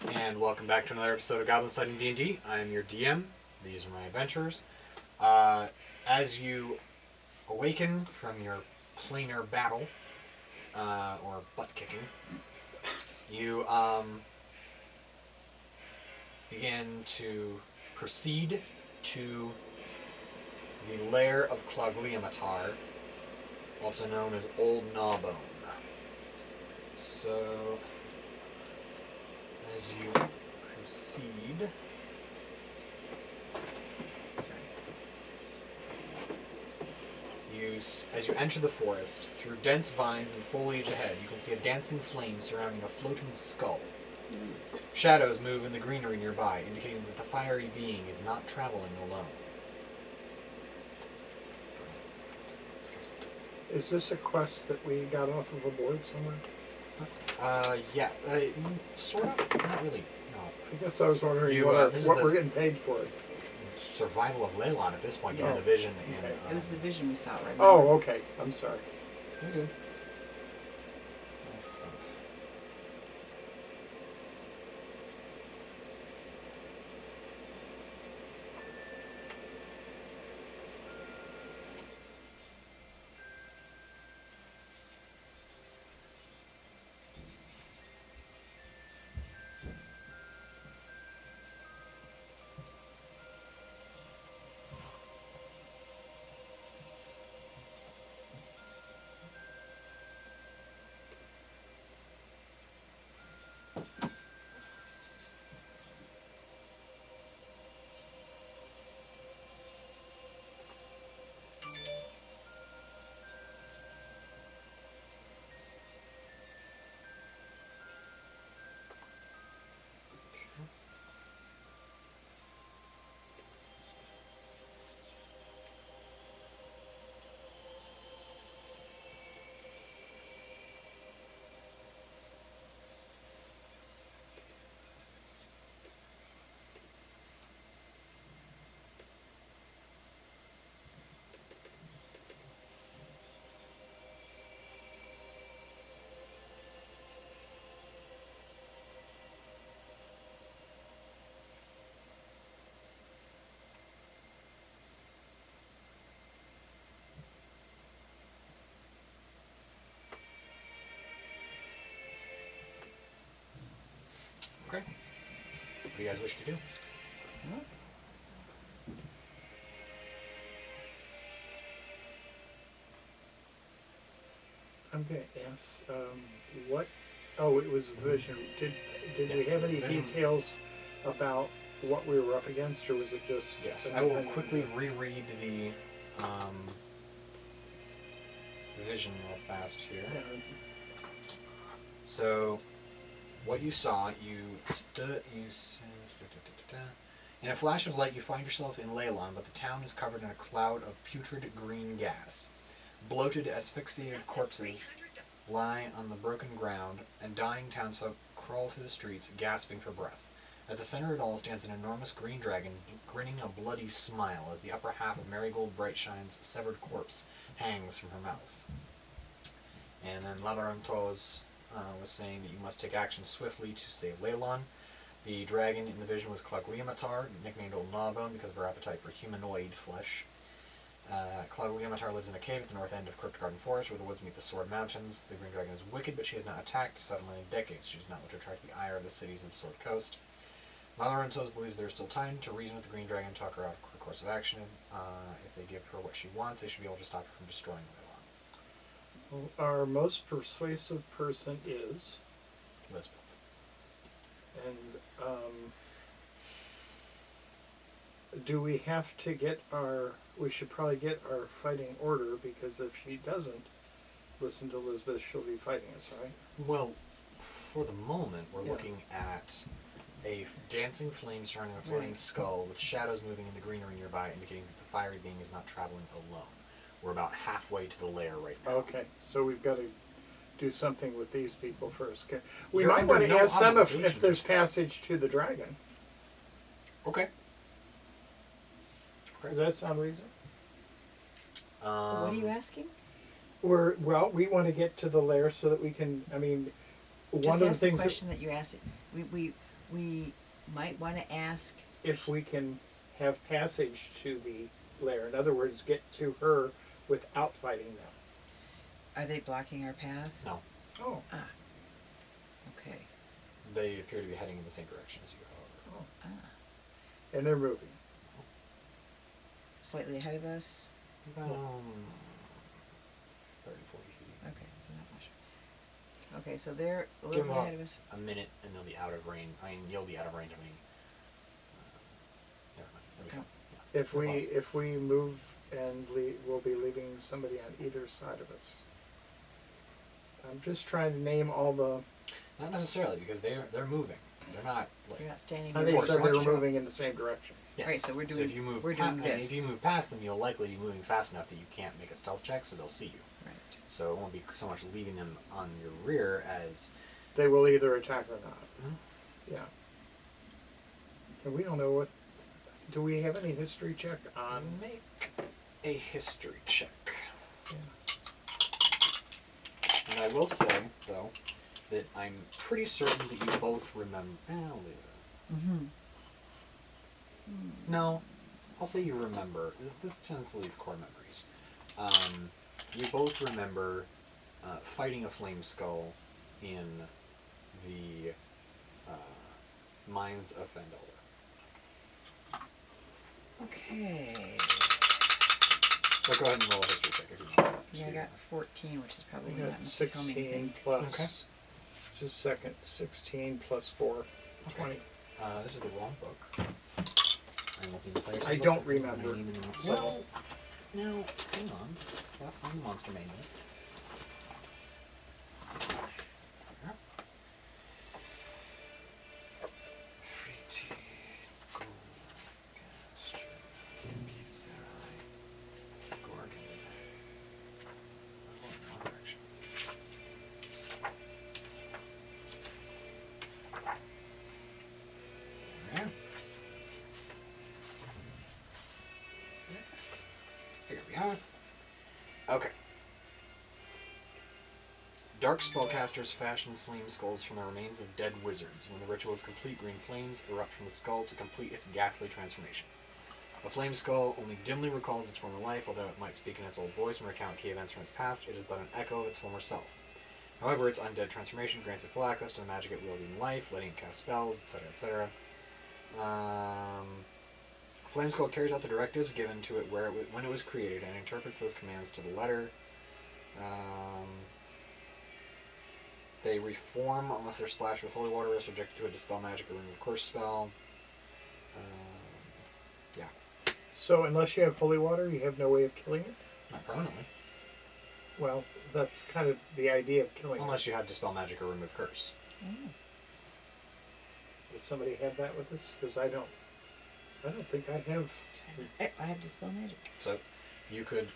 And welcome back to another episode of Goblin-Sighting D&D. I am your DM. These are my adventurers. As you awaken from your planar battle, or butt-kicking, you begin to proceed to the Lair of Claugliamatar, also known as Old Gnawbone. So, as you proceed, as you enter the forest, through dense vines and foliage ahead, you can see a dancing flame surrounding a floating skull. Shadows move in the greenery nearby, indicating that the fiery being is not traveling alone. Is this a quest that we got off of a board somewhere? Yeah, sort of, not really, no. I guess I was wondering what we're getting paid for it. Survival of Leilon at this point, getting the vision. And, it was the vision we saw right now. Oh, okay. I'm sorry. You're good. Okay. What do you guys wish to do? I'm going to ask, what... Oh, it was the vision. Did Yes, we have any vision. Details about what we were up against, or was it just... Yes, I will quickly reread the vision real fast here. Yeah. So, what you saw, in a flash of light, you find yourself in Leilon, but the town is covered in a cloud of putrid green gas. Bloated, asphyxiated corpses lie on the broken ground, and dying townsfolk crawl through the streets, gasping for breath. At the center of it all stands an enormous green dragon, grinning a bloody smile as the upper half of Marigold Brightshine's severed corpse hangs from her mouth. And then Labarantos was saying that you must take action swiftly to save Leilon. The dragon in the vision was Claugliamatar, nicknamed Old Gnawbone because of her appetite for humanoid flesh. Claugliamatar lives in a cave at the north end of Crypt Garden Forest, where the woods meet the Sword Mountains. The Green Dragon is wicked, but she has not attacked suddenly in decades. She does not want to attract the ire of the cities of the Sword Coast. Malarentos believes there is still time to reason with the Green Dragon, talk her out of her course of action. If they give her what she wants, they should be able to stop her from destroying Leilon. Well, our most persuasive person is... Elizabeth. And, do we have to get our... We should probably get our fighting order, because if she doesn't listen to Elizabeth, she'll be fighting us, right? Well, for the moment, we're Yeah. looking at a dancing flame surrounding a floating skull with shadows moving in the greenery nearby, indicating that the fiery being is not traveling alone. We're about halfway to the lair right now. Okay, so we've got to do something with these people first. Okay. We You're might under want to no ask them if obligation. there's passage to the dragon. Okay. Does that sound reasonable? What are you asking? We want to get to the lair so that we can, one Just of the ask things... the question that you asked. We we might want to ask. if we can have passage to the lair. In other words, get to her without fighting them. Are they blocking our path? No, Oh. Okay. they appear to be heading in the same direction as you, however. And they're moving. Slightly ahead of us. 30, 40 feet. Okay, so not much. Okay, so they're a Give little them bit ahead of us. a minute, and they'll be out of range. I mean, you'll be out of range of any. Never mind. It'll be fine. Yeah. If we move and we'll be leaving somebody on either side of us. I'm just trying to name all the. Not necessarily, because they're moving. They're not like. You're not standing. I in think the you said they course. were moving in the same direction. Yes. Right, so we're So doing- if you move, we're doing and this. if you move past them, you'll likely be moving fast enough that you can't make a stealth check, so they'll see you. Right. So it won't be so much leaving them on your rear as. They will either attack or not. Mhm. Yeah. And we don't know what. Do we have any history check on? Make a history check. Yeah. And I will say, though, that I'm pretty certain that you both remember. I'll leave it. Mm-hmm. No, I'll say you remember. This tends to leave core memories. You both remember fighting a flame skull in the mines of Fandolor. Okay. So go ahead and roll a history check if you want. Yeah, I got 14, which is probably We not got enough to tell me 16 anything. plus. Okay. Just a second. 16 plus 4. 20. This is the wrong book. I'm looking at the player's I book. don't remember, I need to know- so- Well, now, hang on. Gotta find the monster manual. There. Pretty gold caster, Kisai, Gorgon. One direction. There. Here we are. Okay. Dark spellcasters fashion flame skulls from the remains of dead wizards. When the ritual is complete, green flames erupt from the skull to complete its ghastly transformation. A flame skull only dimly recalls its former life, although it might speak in its old voice and recount key events from its past. It is but an echo of its former self. However, its undead transformation grants it full access to the magic it wielded in life, letting it cast spells, etc., etc. Flame Skull carries out the directives given to it when it was created and interprets those commands to the letter. They reform unless they're splashed with holy water or subjected to a dispel magic or remove curse spell. Yeah, So unless you have holy water, you have no way of killing it? not permanently. Well, that's kind of the idea of killing Unless it. you have dispel magic or remove curse. Oh. Does somebody have that with us? Because I don't think I have. I have Dispel Magic. So you could,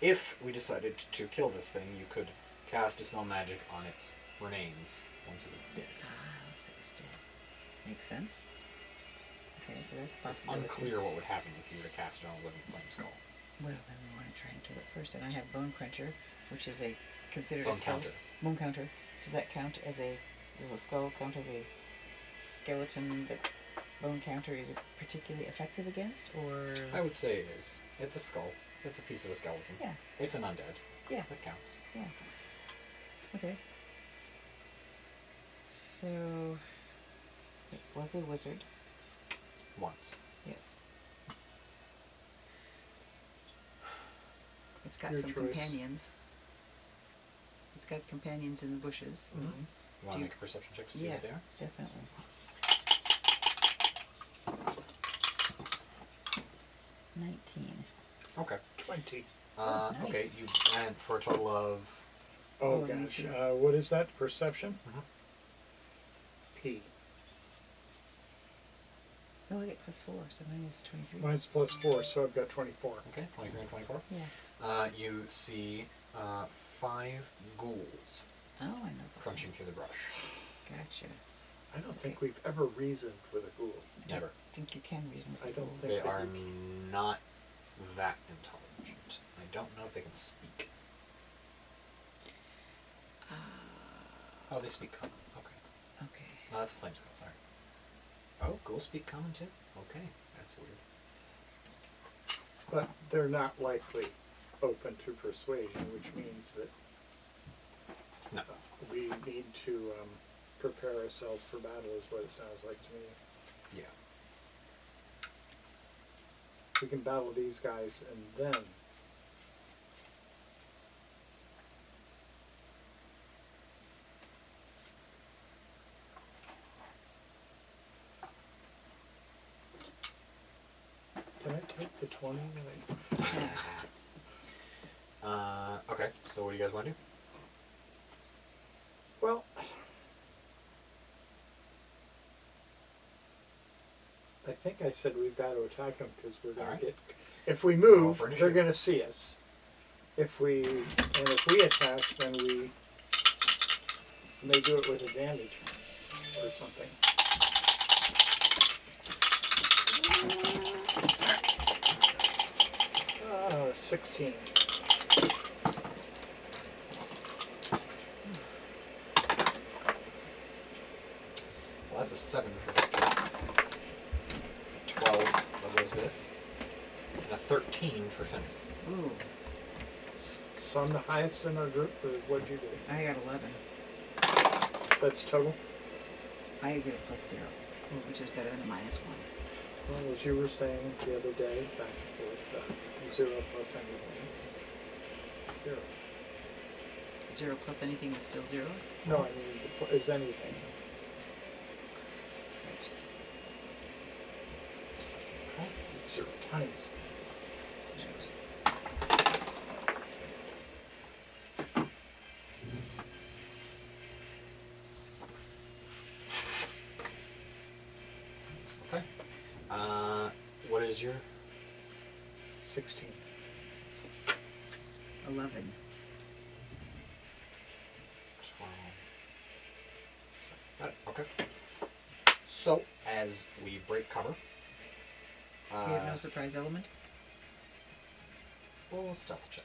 if we decided to kill this thing, you could cast dispel magic on its remains once it was dead. Once it was dead. Makes sense. Okay, so that's a It's possibility. unclear what would happen if you were to cast it on a living flame skull. Well, then we want to try and kill it first. And I have Bone Cruncher, which is considered Bone a skull. counter. Bone Counter. Does that count as does a skull count as a skeleton that Bone Counter is particularly effective against, or? I would say it is. It's a skull. It's a piece of a skeleton. Yeah. It's an undead. Yeah. That counts. Yeah. Okay. So, it was a wizard. Once. Yes. It's got Your some choice. companions. It's got companions in the bushes. Mhm. You want Do to you- make a perception check to see Yeah, what they are? definitely. 19. Okay. 20. Oh, nice. Okay, you and for a total of Oh, let me gosh. see. What is that? Perception? Mhm. P. Oh, I get +4, so mine is 23. Mine's plus 4, so I've got 24. okay, 23 and 24. Yeah. You see 5 ghouls Oh, I know. that. crunching through the brush. Gotcha. I don't think we've ever reasoned with a ghoul. Never. I think you can reason with I a don't ghoul. think- They that are you not that intelligent. I don't know if they can speak. Oh, they speak common. Okay. Okay. No, that's a flame skull, sorry. Oh, ghouls speak common too? Okay, that's weird. But they're not likely open to persuasion, which means that No. we need to prepare ourselves for battle is what it sounds like to me. Yeah. We can battle these guys and then can I take the 20 that Okay, so what do you guys want to do? Well, I think I said we've got to attack them because we're going Alright. to get. If we Roll move, for they're initiative. going to see us. If we attack, then we may do it with advantage or something. 16. Well, that's a 7 for Victor. 12 for Elizabeth. And a 13 for Finn. Ooh, So I'm the highest in our group, or what'd you get? I got 11. That's total? I get a +0, which is better than a -1. Well, as you were saying the other day, back and forth, 0 plus anything is 0. 0 plus anything is still 0? No, I mean, is anything. Okay. It's 0 times. Okay. What is your 16. 11. 12? Got it. Okay. So, as we break cover, You have no surprise element? roll a stealth check.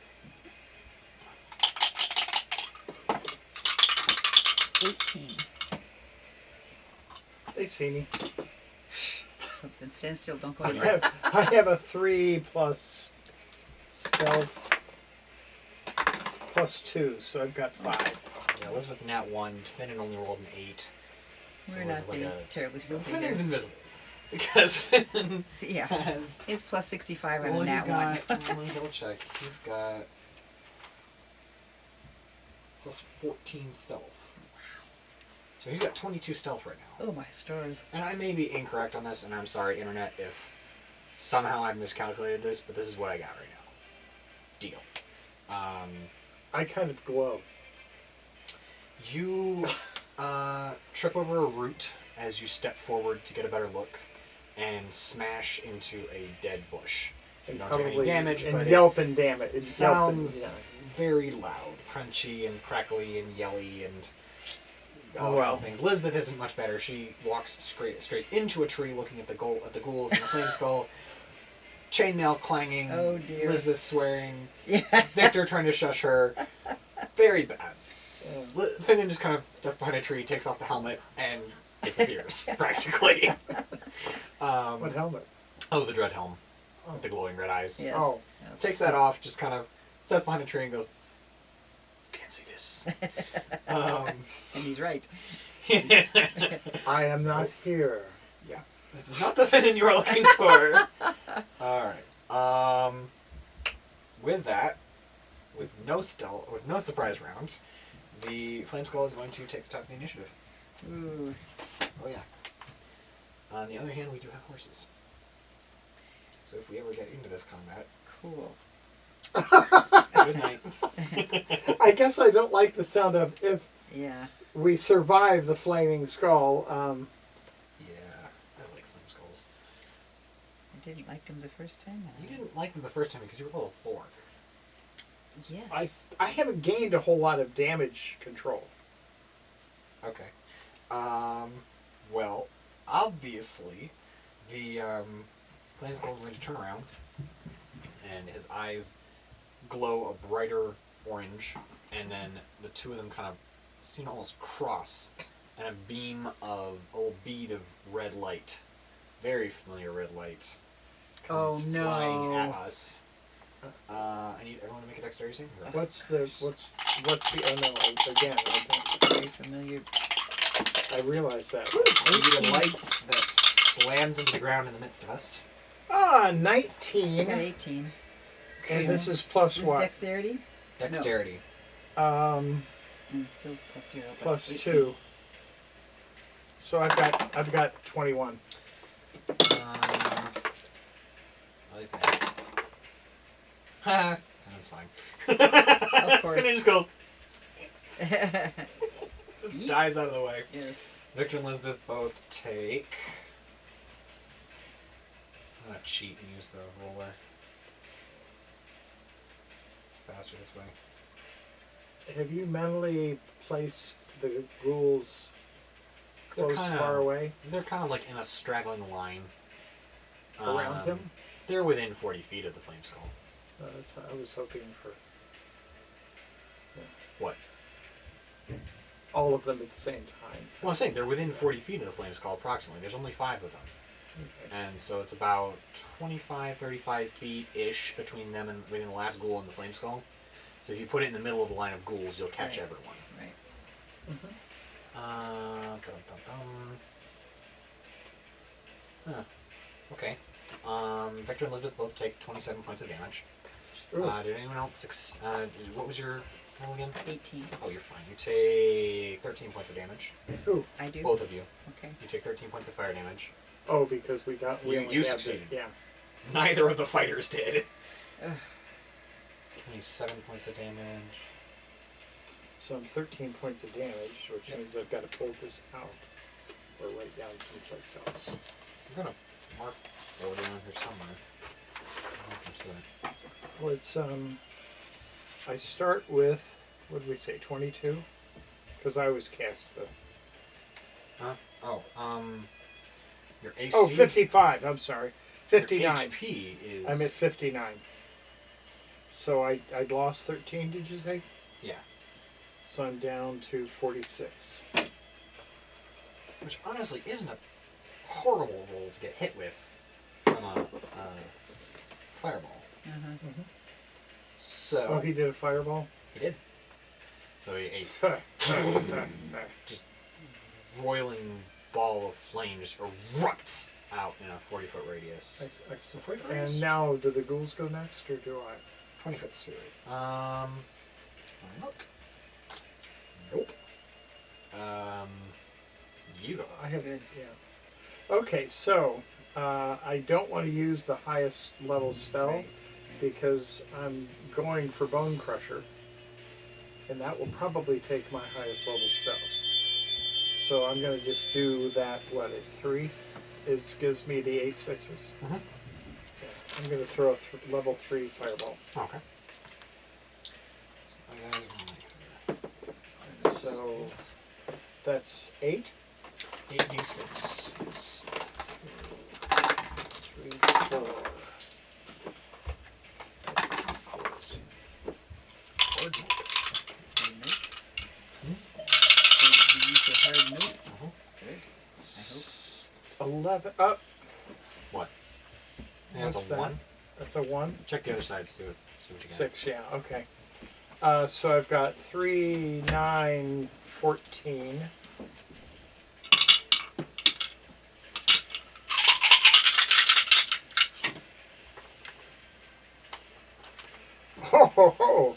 18. They see me. Then stand still, don't go I anywhere. have a 3 plus stealth plus 2, so I've got 5. Yeah, Elizabeth nat 1, Finnan only rolled an 8. We're not being terribly stealthy Finnan's here. invisible. Because Finnan Yeah. has... It's +65 Well, on a he's nat 1. got... let me double check. He's got... plus 14 stealth. So he's got 22 stealth right now. Oh my stars. And I may be incorrect on this, and I'm sorry, Internet, if somehow I've miscalculated this, but this is what I got right now. Deal. I kind of glow. You trip over a root as you step forward to get a better look, and smash into a dead bush. You And don't take any probably damage, and but yelp it's- and damn it. it It's yelping, sounds very loud, crunchy and crackly and yelly and all Oh, wow. those things. Elizabeth isn't much better. She walks straight into a tree, looking at the ghouls and the flame skull. Chainmail clanging. Oh, dear. Elizabeth swearing. Yeah. Victor trying to shush her. Very bad. Yeah. Finnan just kind of steps behind a tree, takes off the helmet, and disappears, practically. What helmet? Oh, the dread helm. Oh. With the glowing red eyes. Yes. Oh. Yes. Takes that off, just kind of steps behind a tree and goes, can't see this. And he's right. I am not here. Yeah. This is not the Finnan you are looking for. Alright. With that, with no surprise rounds, the Flame Skull is going to take the top of the initiative. Ooh. Oh yeah. On the other hand, we do have horses. So if we ever get into this combat, Cool. good night. I guess I don't like the sound of if Yeah. we survive the flaming skull. Yeah, I like Flame Skulls. I didn't like him the first time. You didn't like them the first time because you were level 4. Yes. I haven't gained a whole lot of damage control. Okay. Well, obviously, the Flame Skull is going to turn around, and his eyes glow a brighter orange, and then the two of them kind of seem to almost cross and a beam of bead of red light, very familiar red light, comes flying at us. I need everyone to make a dexterity saving throw. What's the oh no, again, Very familiar. I realize that. You need a light that slams into the ground in the midst of us. Ah, I got 19. 18. And this is plus This what? is dexterity? Dexterity. Still plus 0. But Plus 18. 2. So I've got 21. Okay. That's fine. Of course. And it just goes, Yeet. dives out of the way. Yes. Victor and Elizabeth both take. I'm gonna cheat and use the roller. It's faster this way. Have you mentally placed the ghouls They're close, kinda- far away They're kind of like in a straggling line. around him? They're within 40 feet of the flame skull. I was hoping for What? all of them at the same time. Well, I'm saying they're within 40 feet of the flame skull approximately. There's only 5 of them. Okay. And so it's about 25, 35 feet-ish between them and between the last ghoul and the flame skull. So if you put it in the middle of the line of ghouls, you'll catch Right. everyone. Right. Huh. Okay. Victor and Elizabeth both take 27 points of damage. Ooh. Did anyone else... what was your roll again? 18. Oh, you're fine. You take 13 points of damage. Ooh. I do. Both of you. Okay. You take 13 points of fire damage. Oh, because we You only had succeeded. yeah. Neither of the fighters did. Ugh. 27 points of damage. Some 13 points of damage, which means I've got to pull this out or write down someplace else. I'm gonna mark over down here somewhere. Well, it's I start with, what did we say, 22? Because I always cast the... Your AC. Oh, 55, I'm sorry. 59. Your HP is. I'm at 59. So I'd lost 13, did you say? Yeah. So I'm down to 46. Which honestly isn't a horrible roll to get hit with from a fireball. Uh-huh. So. Oh, he did a fireball? He did. So a just roiling ball of flame just erupts out in a 40-foot radius. And now, do the ghouls go next, or do I? 20-foot sphere. Look. Nope. You go. I have, yeah. Okay, so I don't want to use the highest level spell Right. because I'm going for Bone Crusher, and that will probably take my highest level spell. So I'm going to just do that. What at 3? It gives me the 8 sixes. Mhm. Yeah, I'm going to throw a level 3 fireball. Okay. So that's 8. 8d6. Yes. 3, 4. Hard note. Hard note. So you use a hard note. Good. I hope. 11. What? Yeah, that's What's a that? 1. That's a 1. Check the other side, see what you got. 6, yeah, okay. So I've got 3, 9, 14. Ho, ho,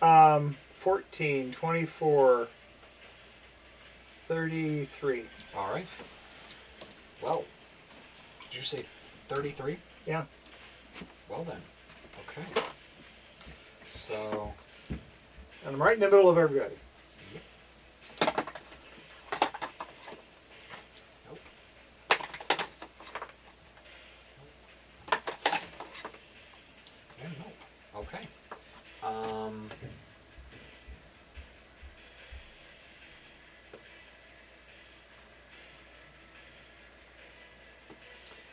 ho. 14, 24, 33. All right. Well, did you say 33? Yeah. Well then. Okay. So. And I'm right in the middle of everybody. Yep. Nope. And nope. Okay.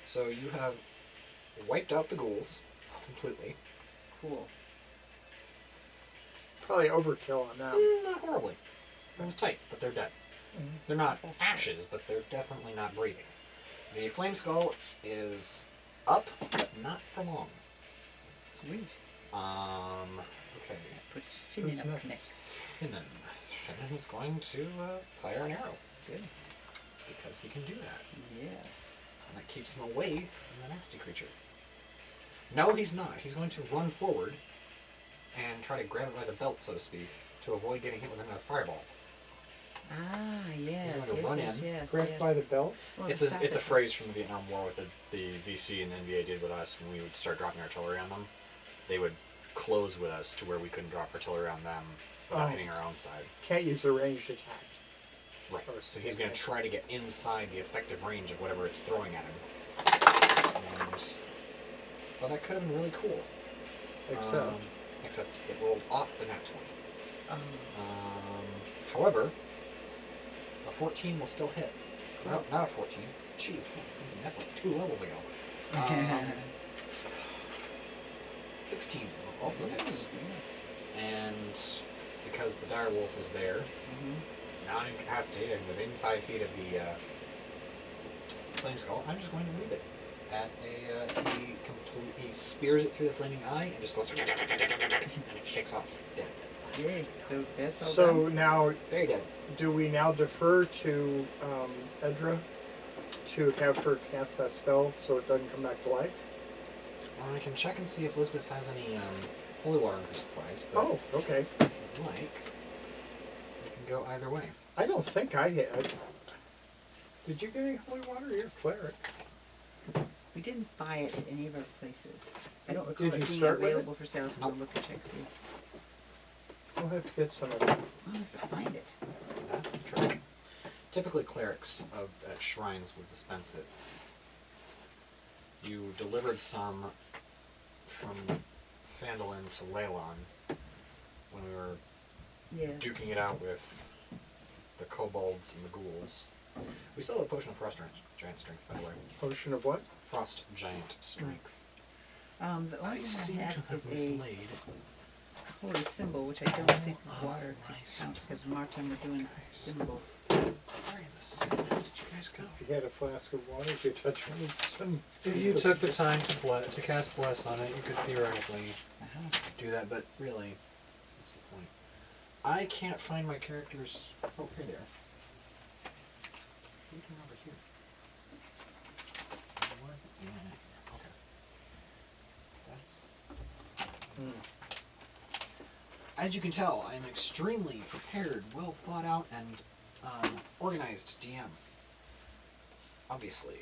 So you have wiped out the ghouls completely. Cool. Probably overkill on that. Not horribly. It was tight, but they're dead. They're not That's right. ashes, but they're definitely not breathing. The flame skull is up, but not for long. Sweet. Okay. Puts Finnan Who's up next? next. Finnan. Finnan is going to fire an arrow. Good. Because he can do that. Yes. And that keeps him away from the nasty creature. No, he's not. He's going to run forward and try to grab it by the belt, so to speak, to avoid getting hit with another fireball. Ah, yes. He's going to run in. Yes. Grabbed by the belt? Well, It's a phrase from the Vietnam War with the VC and NBA did with us when we would start dropping artillery on them. They would close with us to where we couldn't drop artillery on them without hitting our own side. Can't use a ranged attack. Right. Or So he's going to try to get inside the effective range of whatever it's throwing at him. And, well, that could have been really cool. Except it rolled off the nat 20. However, a 14 will still hit. No, not a 14. Jeez, that's like 2 levels ago. 16 also hits. Yes. And because the dire wolf is there, now incapacitated and within 5 feet of the flame skull, I'm just going to leave it at a, he spears it through the flaming eye and just goes and it shakes off dead. Yay. So that's all So done. now, Very dead. do we now defer to Edra to have her cast that spell so it doesn't come back to life? I can check and see if Elizabeth has any holy water in her supplies, but Oh, okay. if you'd like, you can go either way. I don't think I had. Did you get any holy water? You're a cleric. We didn't buy it at any of our places. I don't Did recall you it being start with it? available for sale, so we'll look and check see. We'll have to get some of that. I'll have to find it. That's the trick. Typically clerics at shrines would dispense it. You delivered some from Phandalin to Leilon when we were Yes. duking it out with the kobolds and the ghouls. We still have a potion of frost giant strength, by the way. Potion of what? Frost giant strength. The only I thing seem I to have have is a mislaid. holy symbol, which I don't think Oh, water nice. counts because Martin were doing a symbol. Where in the sun did you guys go? If you had a flask of water, you could touch one of some. If you took the time to cast Bless on it, you could theoretically Uh-huh. do that, but really, what's the point? I can't find my characters. Oh, here they are. Looking over here. What? Yeah, okay. That's. As you can tell, I am extremely prepared, well thought out, and organized DM. Obviously.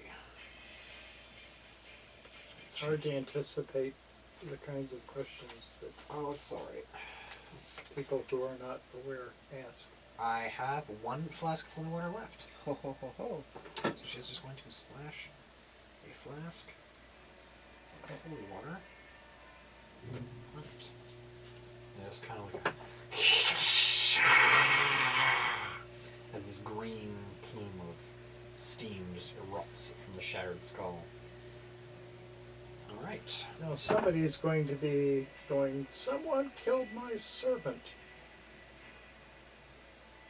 It's hard to anticipate the kinds of questions that Oh, it's alright. people who are not aware ask. I have 1 flask of holy water left. Ho ho ho ho. So she's just going to splash a flask of holy water. Right. Yeah, it's kind of like as this green plume of steam just erupts from the shattered skull. Alright. Now somebody's going to be going, someone killed my servant.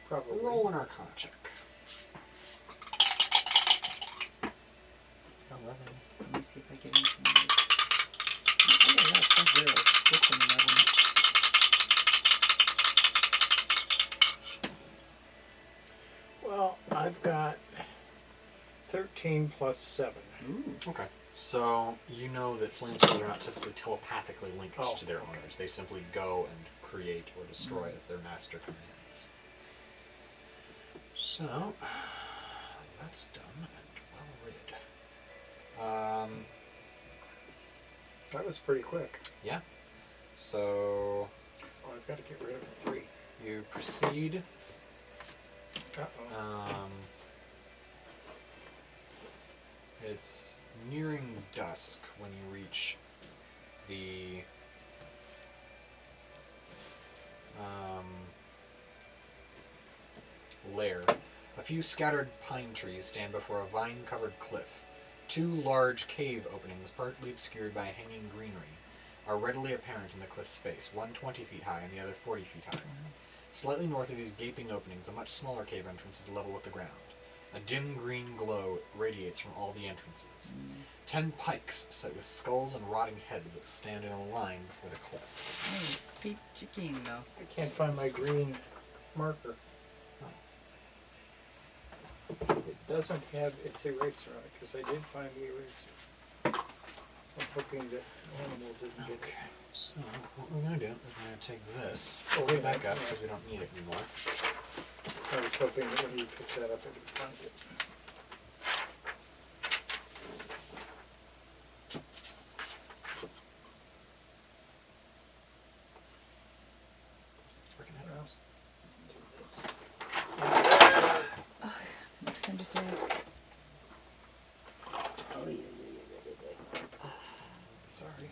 Probably. Roll an Arcana check. 11. Let me see if I get anything right. Oh, yeah, that's 0. Just an 11. Well, I've got 13 plus 7. Ooh. Okay. So, you know that flamethrowers are not typically telepathically linked Oh, to their owners. They simply go and create or destroy as their master commands. So, that's done and well rid. That was pretty quick. Yeah. So, Oh, I've got to get rid of 3. you proceed. Uh-oh. It's nearing dusk when you reach the Lair. A few scattered pine trees stand before a vine-covered cliff. 2 large cave openings, partly obscured by hanging greenery, are readily apparent in the cliff's face, one 20 feet high and the other 40 feet high. Slightly north of these gaping openings, a much smaller cave entrance is level with the ground. A dim green glow radiates from all the entrances. 10 pikes set with skulls and rotting heads stand in a line before the cliff. Hey, peep chicken though. I can't find my green marker. It doesn't have its eraser on it, because I did find the eraser. I'm hoping that animal didn't get it. Okay, so what we're going to do is we're going to take this, Oh, put wait, it back yeah. up because we don't need it anymore. I was hoping that when you picked that up, I could find it. Freaking Well, headphones. do this. Next time just ask. Oh, yeah. Sorry.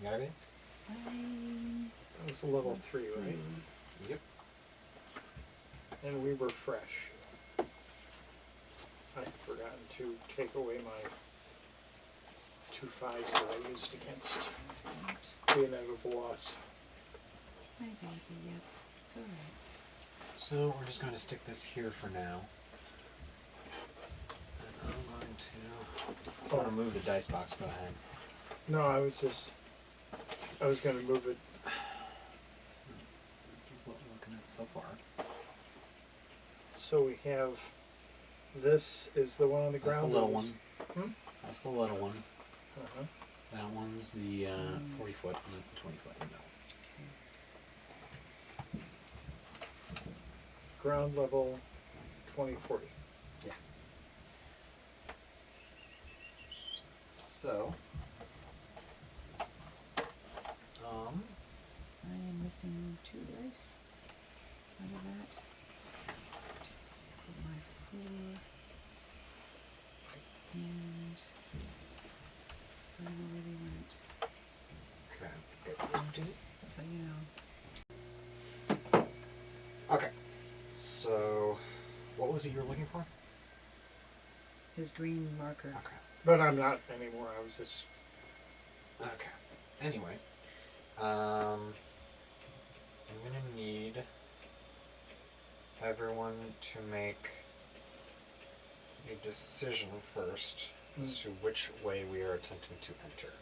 You got it? That was a level 3, right? Yep. And we were fresh. I'd forgotten to take away my 2 5s that I used against the inevitable loss. My baby, yep. It's alright. So we're just going to stick this here for now. And I'm going to... I want to move the dice box. Go ahead. No, I was going to move it. This is what we're looking at so far. So we have, this is the one on the That's the ground. little one. Hmm? That's the little one. Uh-huh. That one's the 40 foot, and that's the 20 foot in the middle. Ground level 2040. Yeah. So, I am missing 2 dice out of that. Put my 4 and so I know where they went. okay. So just so you know. Okay. So, what was it you were looking for? His green marker. Okay. But I'm not anymore. I was just. Okay. Anyway, I'm gonna need everyone to make a decision first as to which way we are attempting to enter.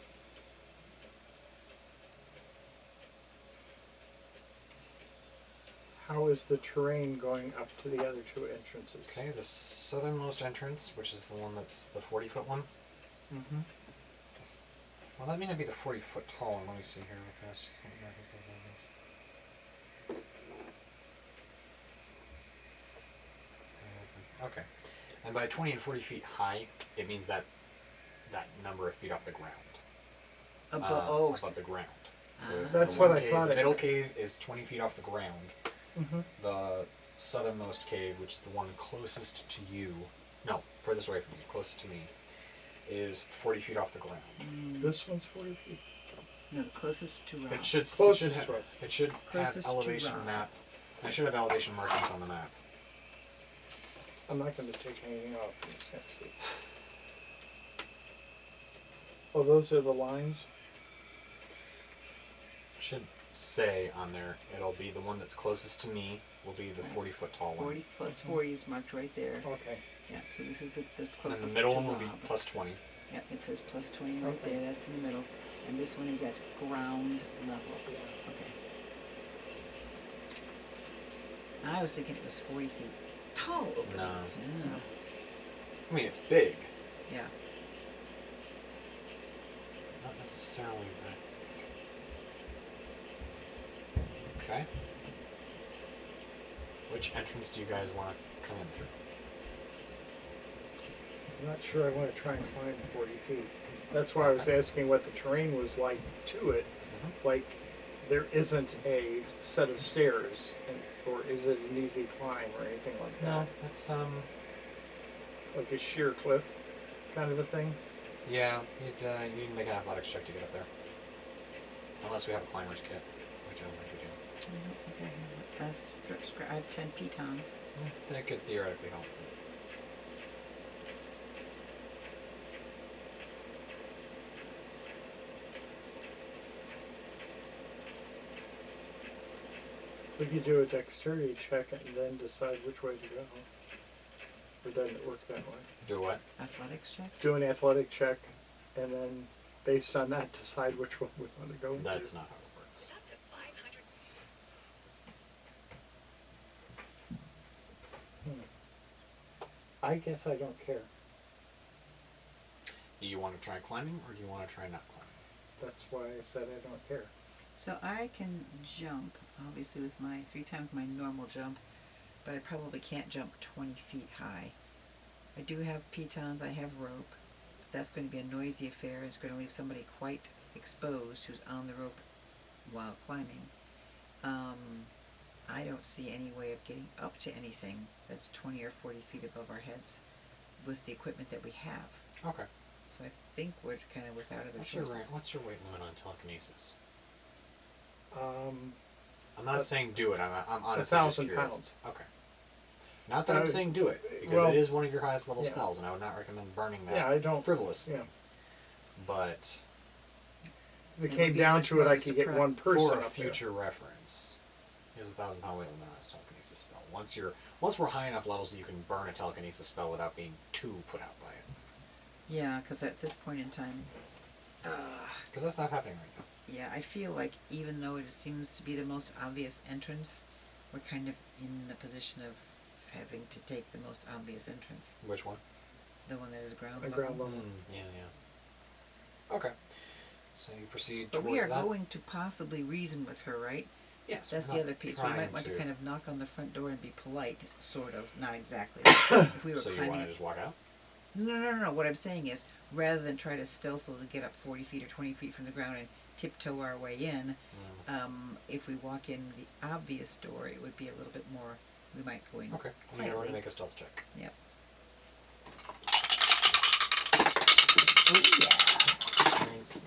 How is the terrain going up to the other 2 entrances? Okay, the southernmost entrance, which is the one that's the 40 foot one. Mm-hmm. Well, that may not be the 40 foot tall one. Let me see here real fast. Just let me back up. Okay. And by 20 and 40 feet high, it means that number of feet off the ground. Above the ground. So That's the one what I cave, thought The it- middle cave is 20 feet off the ground. Mm-hmm. The southernmost cave, which is the one closest to you, no, furthest away from you, closest to me, is 40 feet off the ground. This one's 40 feet. No, the closest to Rob. It should Closest to us. It should have Closest to elevation Rob. map. I should have elevation markings on the map. I'm not going to take anything off. I'm just going to see. Oh, those are the lines? Should say on there. It'll be the one that's closest to me. Will be the 40 foot tall one. 40 plus 40 is marked right there. Okay. Yeah, so this is the And closest the middle to one will be Rob. plus 20. Yeah, it says plus 20 right Okay. there. That's in the middle. And this one is at ground level. Okay. I was thinking it was 40 feet tall. No. Yeah. I mean, it's big. Yeah. Not necessarily that. Okay. Which entrance do you guys want to come in through? I'm not sure I want to try and climb 40 feet. That's why I was asking what the terrain was like to it. Like, there isn't a set of stairs, or is it an easy climb or anything like that? No, it's Like a sheer cliff kind of a thing? yeah. You'd need to make an athletics check to get up there. Unless we have a climber's kit, which I don't think we do. don't think I have I have 10 pitons. That could theoretically help. We could do a dexterity check and then decide which way to go. Or doesn't it work that way? Do what? Athletics check? Do an athletic check and then based on that decide which one we want to go into. That's not how it works. Up to 500. I guess I don't care. Do you want to try climbing or do you want to try not climbing? That's why I said I don't care. So I can jump, obviously with my 3 times my normal jump, but I probably can't jump 20 feet high. I do have pitons, I have rope. That's going to be a noisy affair. It's going to leave somebody quite exposed who's on the rope while climbing. I don't see any way of getting up to anything that's 20 or 40 feet above our heads with the equipment that we have. Okay. So I think we're kind of without other What's choices. your weight limit on telekinesis? Um, I'm not saying do it. I'm honestly just 1,000 curious. pounds. Okay. Not that I'm saying do it, because well, it is one of your highest level yeah. spells, and I would not recommend burning that. Yeah, I don't. Frivolous. Yeah. But If it It came would be down much to more it, of I a could get surprise. one person for a up there. future reference, is 1,000 pound weight limit on this telekinesis spell. Once we're high enough levels that you can burn a telekinesis spell without being too put out by it. Yeah, because at this point in time, Because that's not happening right now. yeah, I feel like even though it seems to be the most obvious entrance, we're kind of in the position of having to take the most obvious entrance. Which one? The one that is ground A level. ground level. Yeah. Okay. So you proceed But towards we are that. going to possibly reason with her, right? Yes. That's we're the not other piece. We might trying want to kind of knock on the front door and be polite, sort of. Not exactly. If we were So you climbing want to it. just walk out? No. What I'm saying is, rather than try to stealthily get up 40 feet or 20 feet from the ground and tiptoe our way in, if we walk in the obvious door, it would be a little bit more. We might go in. Okay. And you're going quietly. to make a stealth check. Yep. Nice.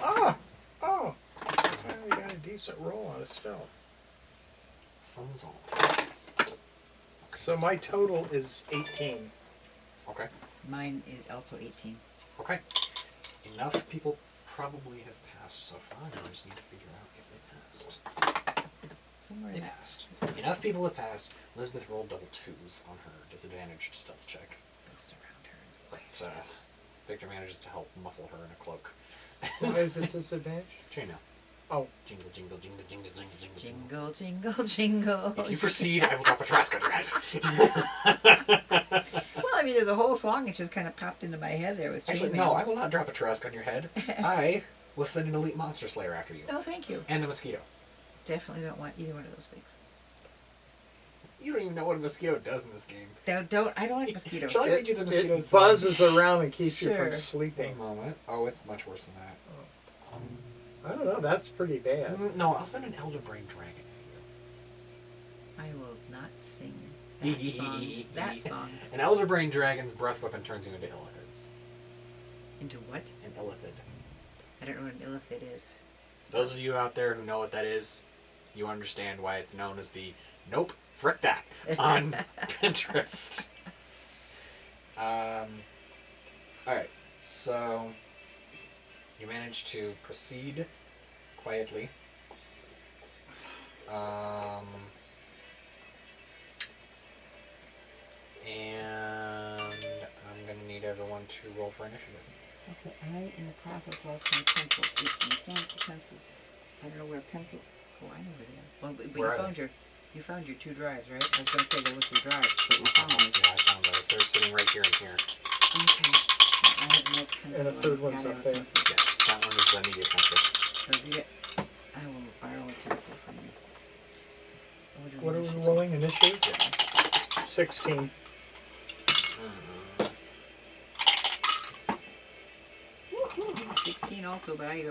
Oh! You got a decent roll on a stealth. Thumbs on. So my total is 18. Okay. Mine is also 18. Okay. Enough people probably have passed so far. Now I just need to figure out if they passed. Somewhere They in passed. Enough people have passed. Elizabeth rolled double 2s on her disadvantaged stealth check. We'll surround her. But Victor manages to help muffle her in a cloak. Why is it disadvantage? Chainmail. Oh. Jingle, jingle, jingle, jingle, jingle, jingle, jingle. Jingle, jingle, jingle. If you proceed, I will drop a Trask on your head. Well, I mean, there's a whole song. It just kind of popped into my head there with Actually, chainmail. no, I will not drop a Trask on your head. I will send an elite monster slayer after you. No, thank you. And a mosquito. Definitely don't want either one of those things. You don't even know what a mosquito does in this game. I don't like mosquitoes. Shall I read you the mosquito It song? buzzes around and keeps you Sure. from sleeping. One moment. Oh, it's much worse than that. I don't know, that's pretty bad. No, I'll send an elder brain dragon I will not sing that song. That song. An elder brain dragon's breath weapon turns you into illithids. Into what? An illithid. I don't know what an illithid is. Those of you out there who know what that is, you understand why it's known as the nope, frick that on Pinterest. Alright, so you managed to proceed quietly. And I'm going to need everyone to roll for initiative. Okay, I, in the process, lost my pencil. It's my pencil. I don't know where pencil... Oh, I know where they are. Well, but Where are you found your 2 drives, right? I was going to say there was 2 drives, but you found Yeah, them. I found those. They're sitting right here and here. Okay. I have no pencil. And a third one's Gotta up have a there. pencil. Yes, that one is the immediate pencil. So if you get... I will borrow a pencil from you. What are we rolling? Initiative? Yes. 16. 16 also, but I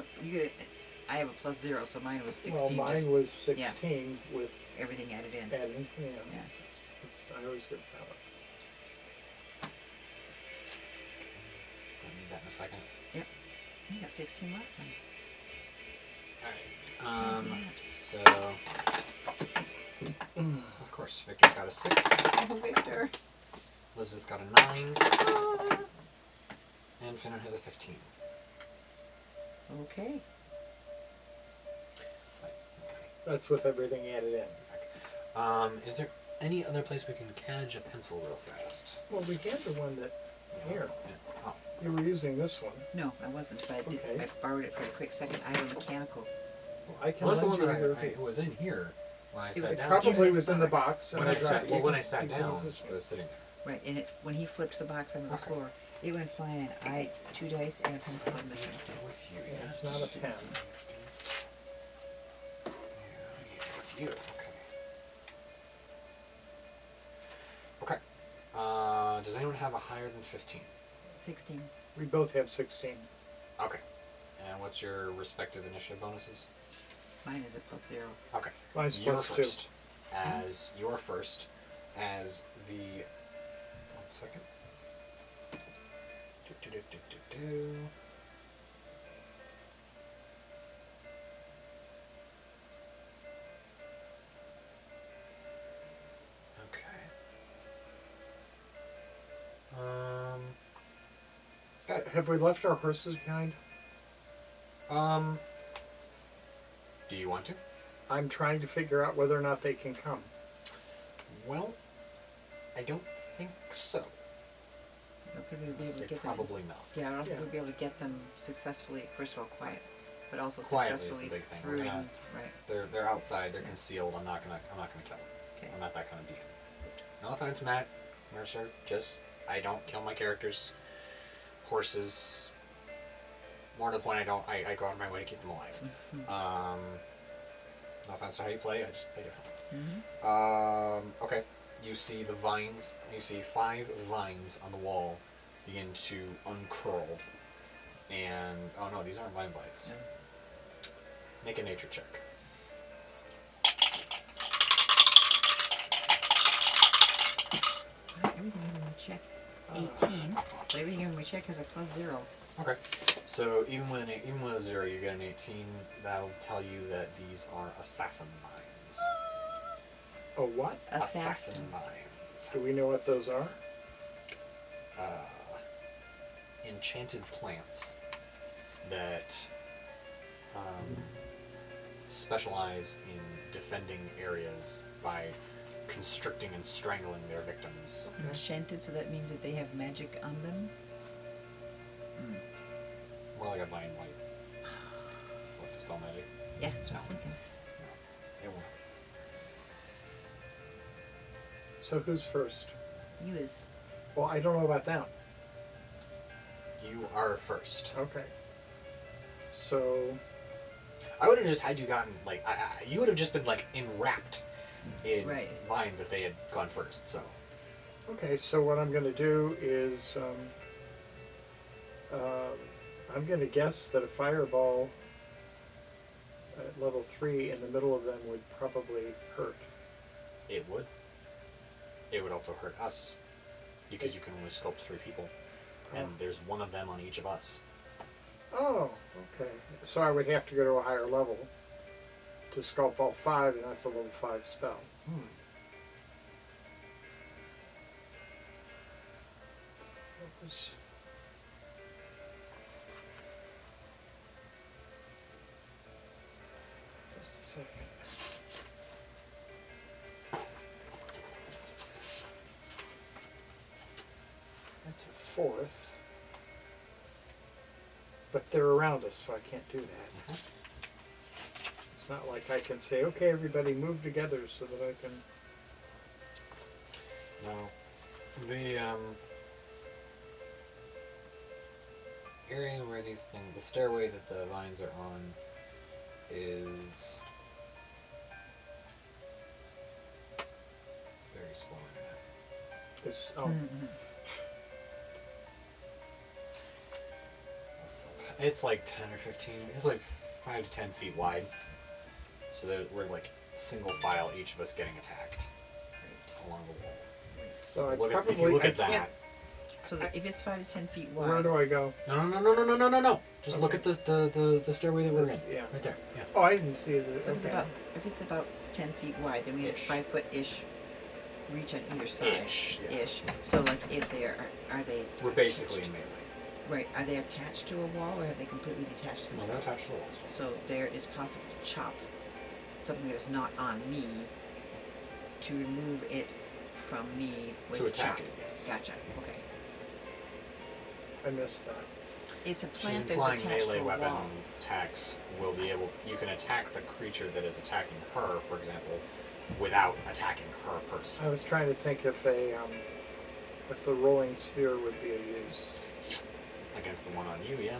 have a plus 0, so mine was 16. Well, just mine was 16 with everything added in. adding. Yeah. Yeah. I always get that one. I'll need that in a second. Yep. You got 16 last time. Alright. So, of course, Victor's got a 6. Oh, Victor. Elizabeth's got a 9. Ah. And Finnan has a 15. Okay. That's with everything added in. Is there any other place we can cadge a pencil real fast? Well, we had the one that here. Yeah. Oh. You were using this one. No, I wasn't, but I did. Okay. I borrowed it for a quick second. I have a mechanical. Well, I can Well, that's the lend one you that your- it was in here when I It sat was down. Probably in was this in the box. box. When and I dropped sat, it. well, You when can- I sat you can down, use this it one. was sitting there. Right, and when he flipped the box onto the Okay. floor, it went flying. I 2 dice and a pencil are missing. So With you, Yeah, yeah. it's not a pen. Yeah, with you. Okay. Does anyone have a higher than 15? 16. We both have 16. Okay. And what's your respective initiative bonuses? Mine is a +0. Okay. Mine's You're +2. first. As you're first, as the 1 second. Do. Okay. Have we left our horses behind? Do you want to? I'm trying to figure out whether or not they can come. Well, I don't think so. I don't think we'd be able Say to get them. probably not. Yeah, I don't think Yeah. we'd be able to get them successfully. First of all, quiet, but also Quietly is the successfully big thing. through. We're gonna- Right. They're outside. They're Yeah. concealed. I'm not gonna kill them. Okay. I'm not that kind of being. No offense, Matt, Mercer. Just I don't kill my characters. Horses. More to the point, I go out of my way to keep them alive. No offense to how you play. I just play differently. Okay. You see the vines. You see 5 vines on the wall begin to uncurl. And oh no, these aren't vine bites. Yeah. Make a nature check. Everything in my check 18, but everything in my check has a +0. Okay. So even with a 0, you get an 18. That'll tell you that these are assassin vines. A what? Assassin. vines. Do we know what those are? Enchanted plants that specialize in defending areas by constricting and strangling their victims. Enchanted, so that means that they have magic on them. More like a vine white. What to spell magic? Yeah, that's what I was thinking. It won't. So who's first? You is. Well, I don't know about them. You are first. Okay. So, I would have just had you gotten like you would have just been like enwrapped in Right. vines if they had gone first. So okay, so what I'm going to do is I'm going to guess that a fireball at level 3 in the middle of them would probably hurt. it would. It would also hurt us because you can only sculpt 3 people, and there's one of them on each of us. Oh, okay. So I would have to go to a higher level to sculpt all 5, and that's a level 5 spell. What was... Just a second. That's a 4th. But they're around us, so I can't do that. It's not like I can say, okay, everybody move together so that I can... No. The area where these things, the stairway that the vines are on, is very slow internet. This, oh, Mm-hmm. It's like 10 or 15. It's like 5 to 10 feet wide. So that we're like single file, each of us getting attacked along the wall. so I Look at, probably... if you look I at can't, that, So that if it's 5 to 10 feet Where wide, do I go? No. Just look at the stairway that we're in. This- yeah. Right there. Yeah. Oh, I didn't see the. so Okay. if it's about 10 feet wide, then we have Ish. 5-foot-ish reach on either side. Ish, yeah. Ish. So like if they're are they We're basically in attached- melee. right? Are they attached to a wall or have they completely detached No, themselves? they're attached to the walls. So there is possible to chop something that is not on me to remove it from me with To attack chop. it, yes. Gotcha. Okay. I missed that. It's a She's plant that's implying attached melee to a weapon wall. attacks will be able. You can attack the creature that is attacking her, for example, without attacking her person. I was trying to think if if the rolling sphere would be of use, Against the one on you, yeah.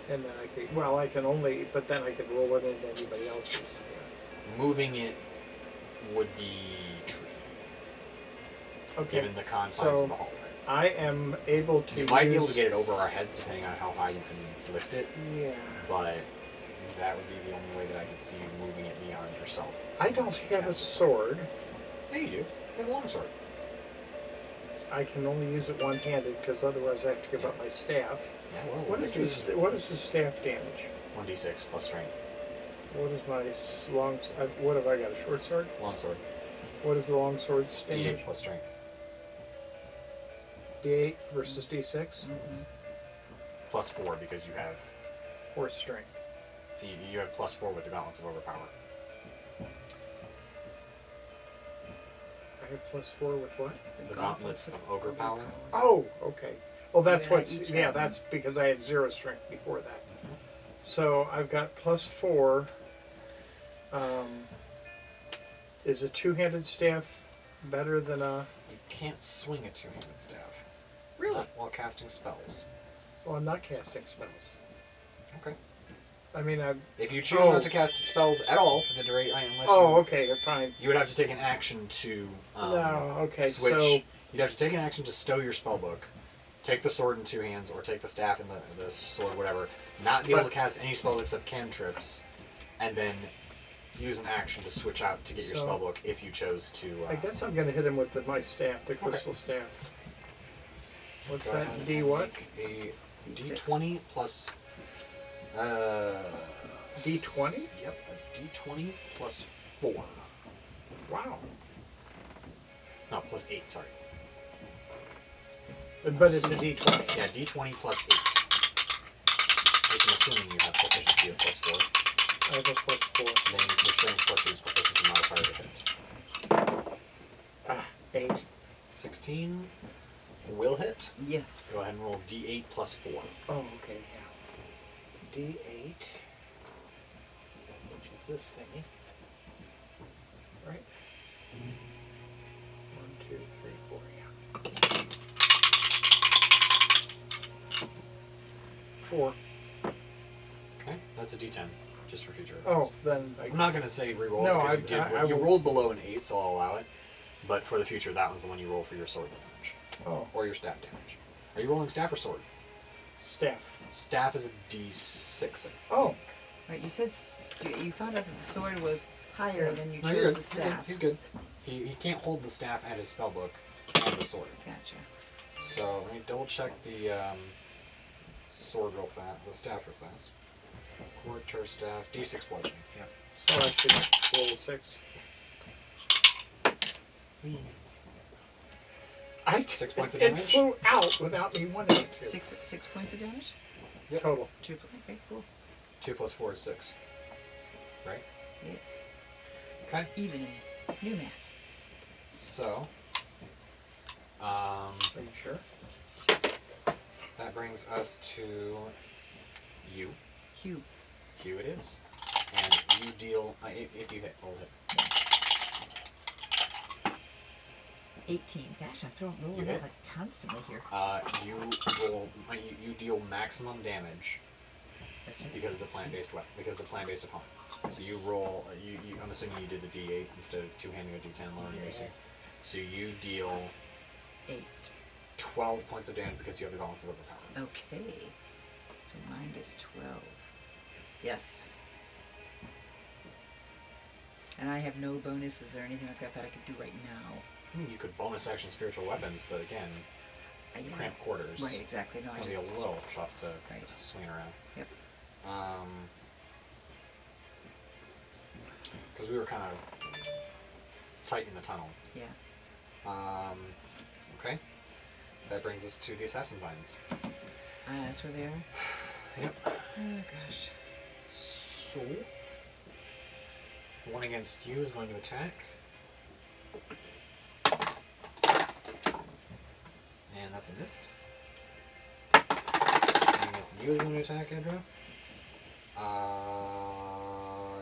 and then I could. Well, I can only, but then I could roll it into anybody else's. Moving it would be tricky, Okay. given the confines So- of the hallway. I am able to. You might be able use- to get it over our heads, depending on how high you can lift it, Yeah. but that would be the only way that I could see you moving it beyond yourself. I don't Unless you have a cast it. sword. Yeah, you do. You have a longsword. I can only use it one-handed because otherwise I have to give up my staff. Yeah, well, What is this? What is the staff damage? 1d6 plus strength. What is my what have I got? A short sword? Longsword. What is the long sword's damage? D8 plus strength. D8 versus D6 Mm-hmm. Plus 4 because you have or strength. you have plus 4 with the gauntlets of overpower. I have +4 with what? The gauntlets of ogre power. Oh, okay. Well, that's Yeah, what's each yeah. have one. That's because I had 0 strength before that. So I've got +4. Is a two-handed staff better than a? You can't swing a two-handed staff. Really? Not while casting spells. Well, I'm not casting spells. Okay. I mean, I. If you choose Oh. not to cast spells at all for the duration, unless Oh, you, okay, fine. you would have to take an action to No, okay, switch. so- You'd have to take an action to stow your spellbook, take the sword in two hands, or take the staff and the sword, whatever. Not be able to But- cast any spells except cantrips, and then use an action to switch out to get your So- spellbook if you chose to. I guess I'm gonna hit him with my staff, the crystal staff. What's go that? ahead D and what? make a D6. D20 plus. D20? Yep, a D20 plus 4. Wow. No, plus 8. Sorry. But it's a D20. Yeah, D20 plus 8. Which I'm assuming you have proficiency of plus 4. I have a +4. And then your strength plus your proficiency modifier to hit. 8. 16 will hit. Yes. Go ahead and roll D8 plus 4. Oh, okay, yeah. D8. Which is this thingy. Right? 1, 2, 3, 4, yeah. 4. Okay, that's a D10, just for future. Oh, then I'm not going to say reroll No, because I- you did. I You will- rolled below an 8, so I'll allow it. But for the future, that one's the one you roll for your sword damage. Oh, Or your staff damage. Are you rolling staff or sword? staff. Staff is a D6. I think. Oh, Right. You said you found out that the sword was higher than you No, chose you're the good. You're good. staff. He's good. He can't hold the staff and his spellbook and the sword. Gotcha. So let me double check the sword real fast, the staff real fast. Quarter staff, D6 bludgeoning. Yeah. so I should roll a 6. I 6 points of it damage? flew out without me wanting it to. 6 points of damage. Yep. Total. 2. Okay. Cool. 2 plus 4 is 6. Right? Yes. Okay. Even in new math. So, Are you sure? that brings us to you. Hugh. Q it is. And you deal, if you hit, roll hit. 18. Gosh, I'm You rolling hit? that like constantly here. You roll, you deal maximum damage That's right. because of plant-based weapon, because of plant-based opponent. So you roll, I'm assuming you did the D8 instead of two-handing a D10 low and racing. Yes. So you deal 8. 12 points of damage because you have the gauntlets of overpower. Okay. So mine gets 12. Yes. And I have no bonuses or anything like that that I could do right now. I mean, you could bonus action spiritual weapons, but again, cramped quarters. Right, exactly. No, I It'll be just... a little tough to Right. swing around. Yep. Because we were kind of tight in the tunnel. Yeah. Okay. That brings us to the assassin vines. That's where they are? Yep. Oh, gosh. So, the one against you is going to attack. And that's a miss. And against you is going to attack, Edra.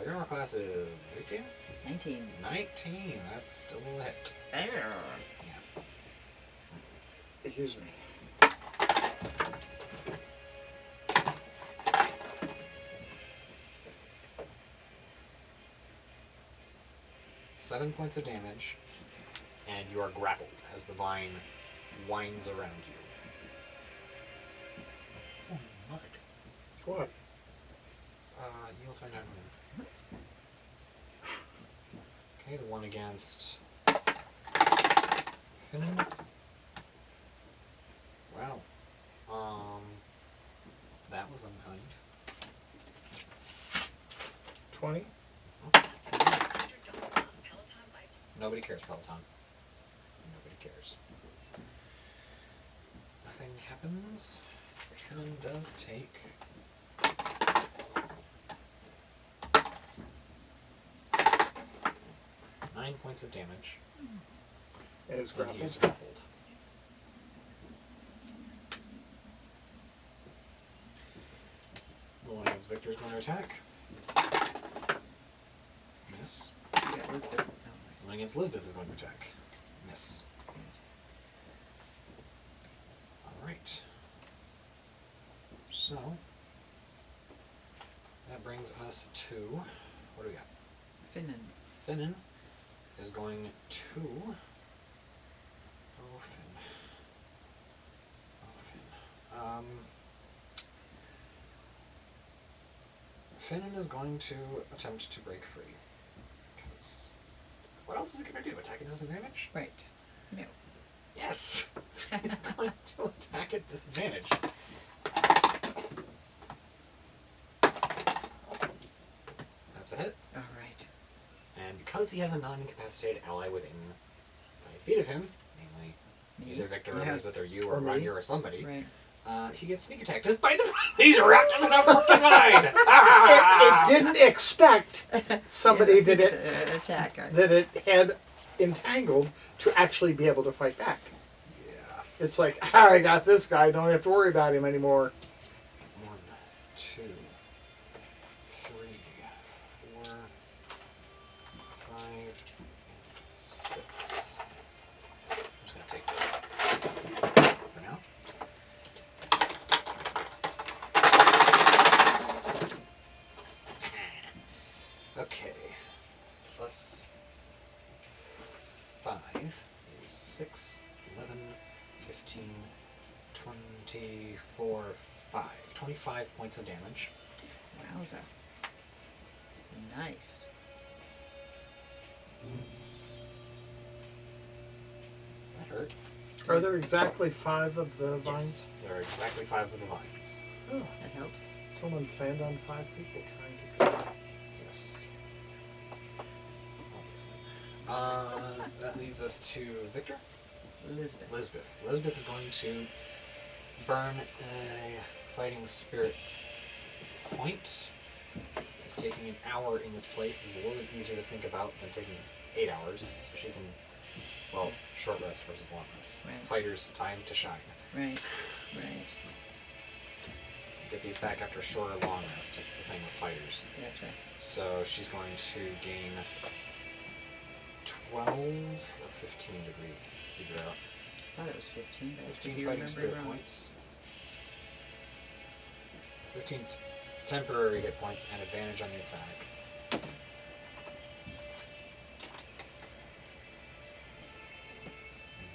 Your armor class is 18? 19. 19. That's still a hit. There. Yeah. Excuse me. Seven points of damage, and you are grappled as the vine winds around you. Oh my. What? You'll find out in a minute. Okay, the one against Finnan. Wow. That was unkind. 20? Nobody cares, Peloton. Nobody cares. Nothing happens. Finnan does take 9 points of damage. And it's And he is grappled. grappled. The one against Victor is going to attack. Miss. You got Elizabeth. Oh, The one against Lisbeth is going to attack. Miss. Alright. So, that brings us to, what do we got? Finnan. Finnan is going to, oh Finn. Finnan is going to attempt to break free. Because what else is it going to do? Attack at disadvantage? Right. No. Yes! He's going to attack at disadvantage. That's a hit. All right. And because he has a non-incapacitated ally within 5 feet of him, namely Me? either Victor or Yeah. Elizabeth or you Or or me. Roger or somebody, Right. he gets sneak attack despite the fact that he's wrapped up in a fucking vine! It didn't expect somebody Yeah, that sneak attack. that it had entangled to actually be able to fight back. Yeah. It's like, I got this guy, don't have to worry about him anymore. 1, 2, 3, 4, 5, and 6. I'm just going to take those for now. Okay. Plus 5 is 6, 11, 15, 24, 5. 25 points of damage. Wowza. Nice. That hurt. Are there exactly 5 of the vines? Yes, there are exactly 5 of the vines. Oh, That helps. someone planned on 5 people trying to kill him. Yes. Obviously. That leads us to Victor. Elizabeth. Elizabeth is going to burn a fighting spirit point. Because taking an hour in this place is a little bit easier to think about than taking 8 hours. So she can, well, short rest versus long rest. Right. Fighters' time to shine. Right. Right. Get these back after short or long rest is the thing with fighters. Gotcha. So she's going to gain 12 or 15 degree figure out. I thought it was 15, but I could 15 be fighting remembering spirit wrong. points. 15 temporary hit points and advantage on the attack.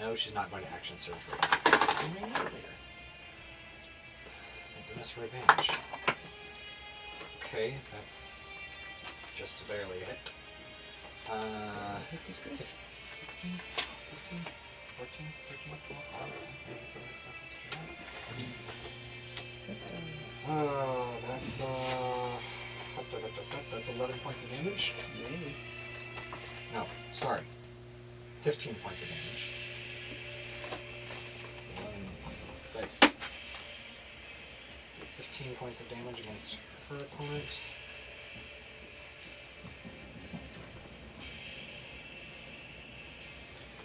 No, she's not going to action surge right now. She may not later. Thank goodness for advantage. Okay, that's just barely a hit. Hit this good. 16, 15, 14, 13, 12, 15, 16, That's 11 points of damage. Yay. No, sorry. 15 points of damage. It's 11 dice. 15 points of damage against her opponent.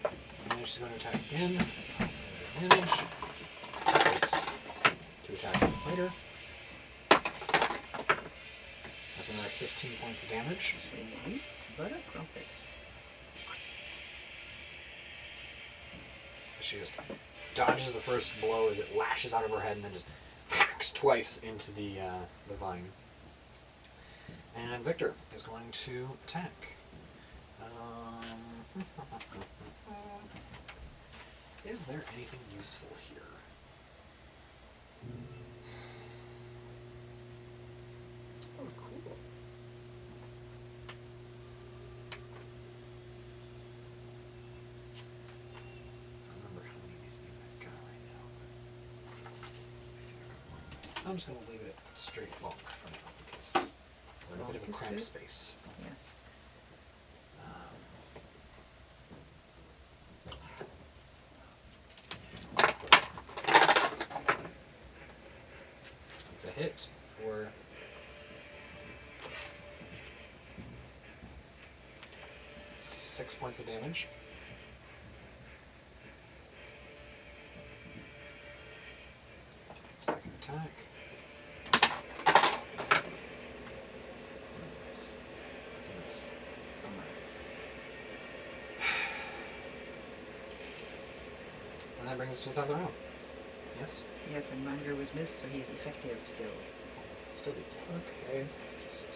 And then she's going to attack again. That's an advantage. To attack later. That's another 15 points of damage. Sweet. Butter crumpets. She just dodges the first blow as it lashes out of her head and then just hacks twice into the vine. And Victor is going to attack. Is there anything useful here? Oh, cool. I don't remember how many of these things I've got right now. I'm just going to leave it straight bulk for now because we're in a bit of a Bulk is cramped good. space. Yes. It's a hit for 6 points of damage. Second attack. That's a miss. And that brings us to the top of the round. Yes? Yes, and Munger was missed, so he's effective still. Still beats. Okay. Just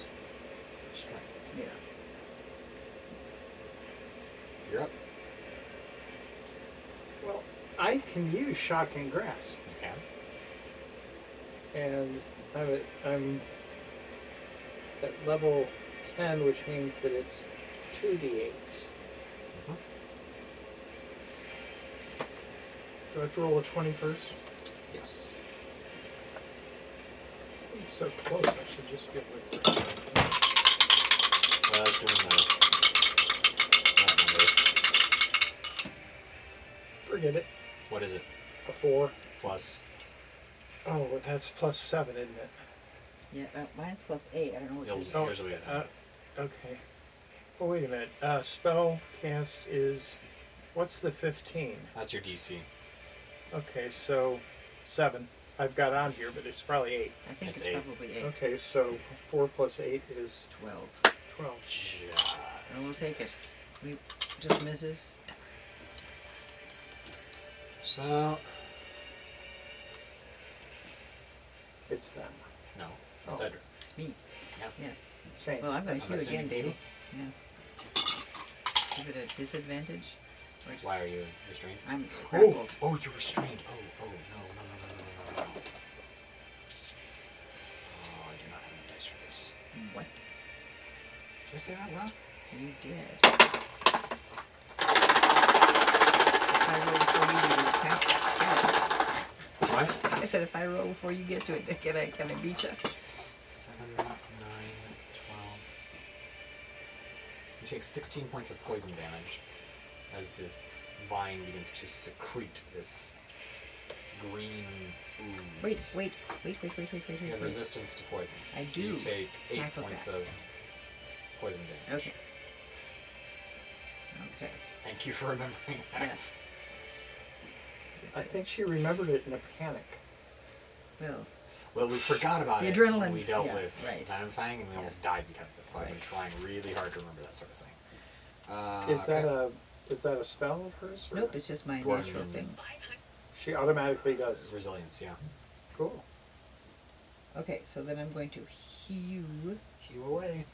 strength. Yeah. You're up. Well, I can use shocking grasp, You can. and I'm at level 10, which means that it's 2d8s. Mhm. Do I have to roll a 20 first? Yes. It's so close, I should just be able to break it. Well, I was doing that number. Forget it. What is it? A 4. Plus. Oh, that's plus 7, isn't it? Yeah, mine's plus 8. I don't know what You'll- yours is. Oh. Here's what it is. Okay. Oh, wait a minute. Spell cast is... What's the 15? That's your DC. Okay, so 7. I've got on here, but it's probably 8. I think It's it's 8. probably 8. Okay, so 4 plus 8 is 12. 12. Just. And we'll take it. We just misses. So, It's them. no. It's Oh. Edric. It's me. Yeah. Yes. Same. Well, I'm going to I'm heal assuming again, heal. baby. Yeah. Is it a disadvantage? Or just- Why are you restrained? I'm Oh, grappled. oh, you're restrained. Oh, no. Oh, I do not have enough dice for this. What? Did I say that loud? You did. If I roll before you cast it, What? I said if I roll before you get to it, can I beat you? 7, 9, 12. You take 16 points of poison damage as this vine begins to secrete this green ooze. Wait. You have resistance to poison. I So you do. take 8 Half of points that. of poison damage. Okay. Okay. Thank you for remembering that. Yes. I think she remembered it in a panic. Well, Well, we forgot about The it adrenaline, when we dealt yeah, with right. Venomfang, and we almost Yes. died because of it. So I've been Right. trying really hard to remember that sort of thing. Is that a spell of hers? Or nope, it's just my Dwarven natural and- thing. She automatically does. Resilience, yeah. Cool. Okay, so then I'm going to heal. Heal away.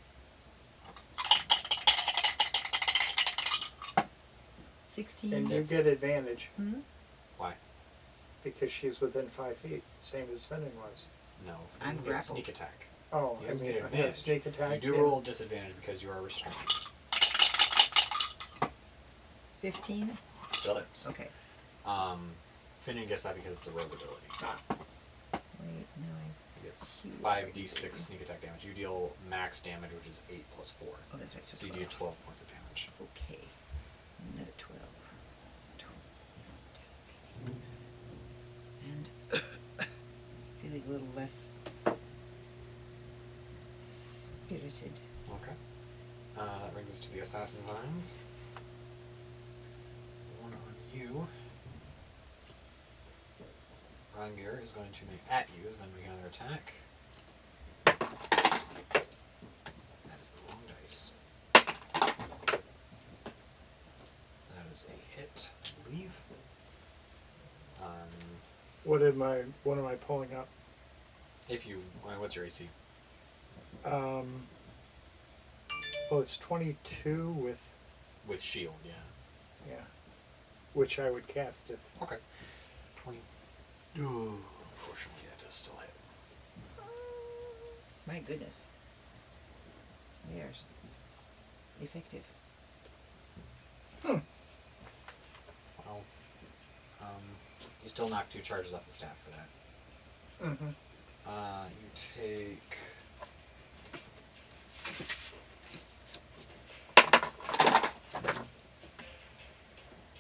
16. And you Yes. get advantage Hmm? Why? because she's within 5 feet, same as Finnan was. No. I'm you get grappled. sneak attack. Oh, You I don't mean, get I have advantage. sneak attack. You do and- roll disadvantage because you are restrained. 15? Still hits. Okay. Finnan gets that because it's a rogue ability. Wait, no. You It's 5d6 sneak attack damage. You deal max damage, which is 8 plus 4. Oh, that's right. So So you do 12 points of damage. Okay. Another 12. And feeling a little less spirited. Okay. That brings us to the assassin vines. One on you. Rangir is going to make at you. Is going to make another attack. That is the wrong dice. That is a hit, I believe. What am I pulling up? If you, what's your AC? Oh, it's 22 With shield, yeah. yeah, which I would cast if. Okay. 20. Ooh, unfortunately, that does still hit. My goodness. They are effective. Well, you still knock 2 charges off the staff for that. Mm-hmm. You take...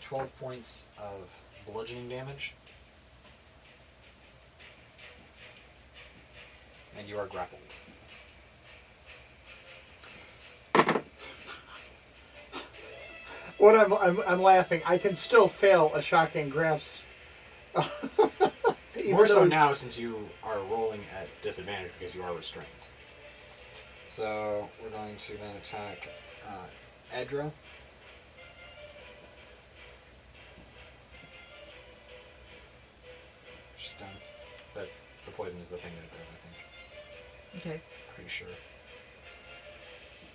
$12 points of bludgeoning damage. And you are grappled. What I'm laughing. I can still fail a shocking grasp. More so now since you are rolling at disadvantage because you are restrained. So we're going to then attack Edra. She's done. But the poison is the thing that it does, I think. Okay. Pretty sure.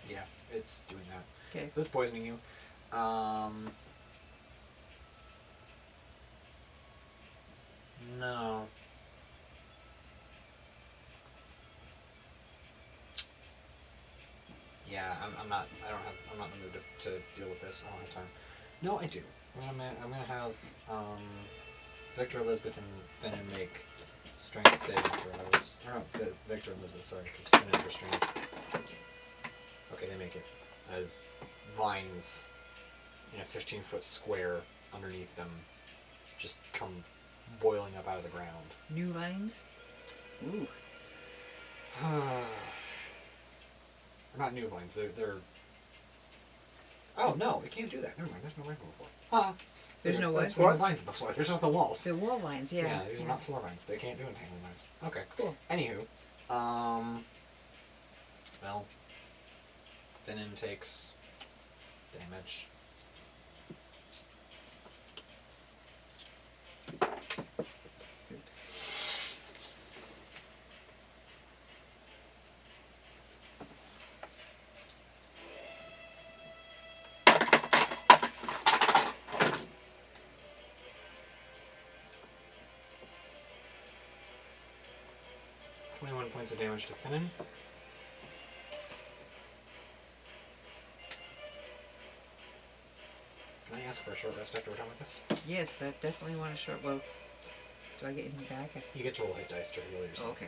Yeah, it's doing that. Okay. So it's poisoning you. No. Yeah, I'm not in the mood to deal with this. I don't have time. No, I do. I'm gonna have Victor, Elizabeth, and Finn make strength saving throws. Or no, Victor and Elizabeth, sorry, because Finn is restrained. Okay, they make it. As vines in a 15-foot square underneath them just come boiling up out of the ground. New lines? Ooh. Not new vines. They're. Oh no, it can't do that. Never mind. There's no vines on the floor. Huh. There's no what? There's no vines on the floor. There's just the walls. The wall lines, yeah. Yeah, these are not floor vines. They can't do entangling vines. Okay. Cool. Anywho, well, Venom takes damage. Oops. Points of damage to Finnan. Can I ask for a short rest after we're done with this? Yes, I definitely want a short. Well, do I get anything back? You get to roll hit dice to heal yourself.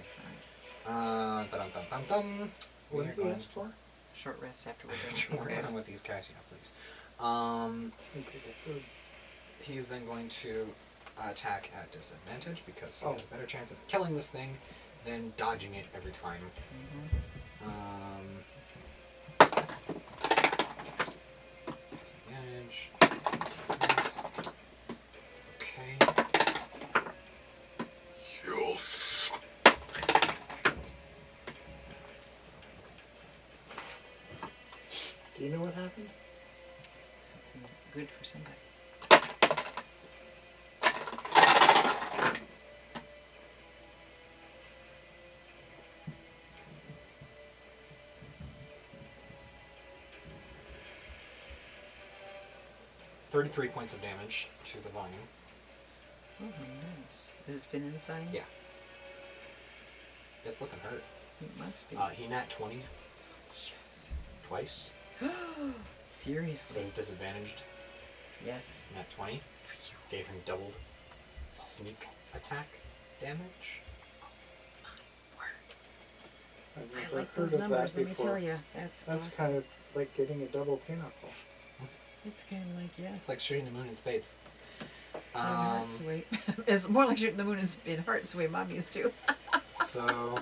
Oh, okay, alright. Dun. What did we ask for? Short rest after we're done with We're these guys. done with these guys, yeah, please. Okay, good. He's then going to attack at disadvantage because he Oh. has a better chance of killing this thing than dodging it every time. Disadvantage. Okay. Yes. Do you know what happened? Something good for somebody. $33 points of damage to the volume. Oh, nice. Is this Finnan's vine? Yeah. It's looking hurt. It must be. He nat 20 Yes. twice, so Seriously? he's disadvantaged. Yes. Nat 20 gave him doubled sneak attack damage. Word. I've I never like heard those of numbers, that let me before. tell you. That's awesome. kind of like getting a double pinochle. It's kind of like, yeah. It's like shooting the moon in spades. Heart's way. It's more like shooting the moon in Heart's the way Mom used to. So,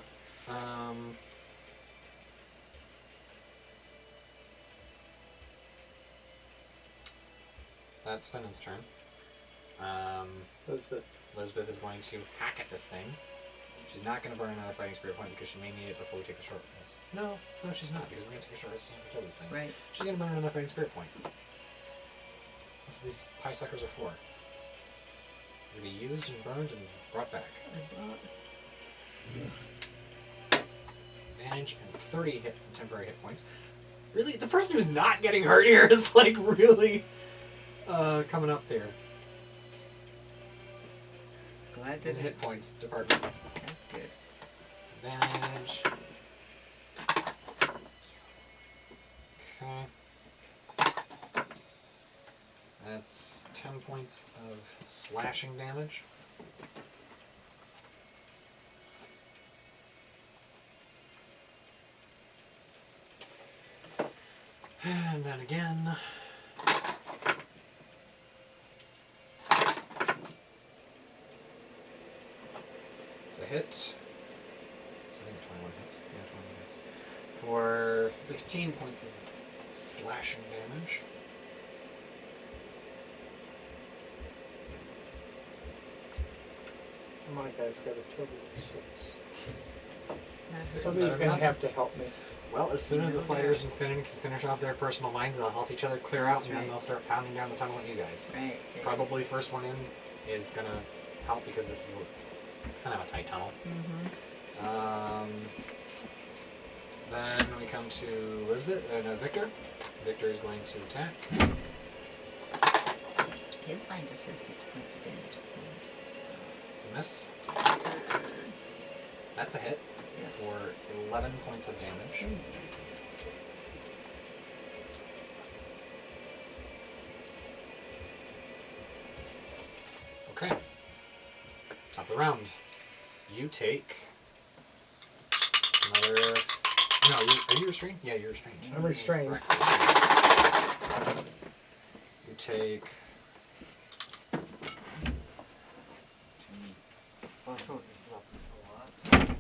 that's Finn's turn. Elizabeth is going to hack at this thing. She's not going to burn another fighting spirit point because she may need it before we take the short rest. No, she's not, because we're going to take a short rest to kill these things. Right. She's going to burn another fighting spirit point. That's what these pie suckers are for. They're going to be used and burned and brought back. Advantage and 30 temporary hit points. Really, the person who's not getting hurt here is like really coming up there. Glad In that hit points department. That's good. Advantage. Okay. That's 10 points of slashing damage. And then again. It's a hit. So I think 21 hits. Yeah, 21 hits. For 15 points of slashing damage. My guy's got a total of 6. That's Somebody's better going to than have to help me. Well, as soon as the fighters and Finn can finish off their personal mines, they'll help each other clear out, That's and then right. they'll start pounding down the tunnel at you guys. right. Probably first one in is going to help because this is kind of a tight tunnel. Mm-hmm. Then we come to Victor. Victor is going to attack. His mine just says 6 points of damage. It's a miss. So. That's a hit Yes. for 11 points of damage. Yes. Okay. Top of the round. You take another. No, are you restrained? Yeah, you're restrained. I'm restrained. Correct. You take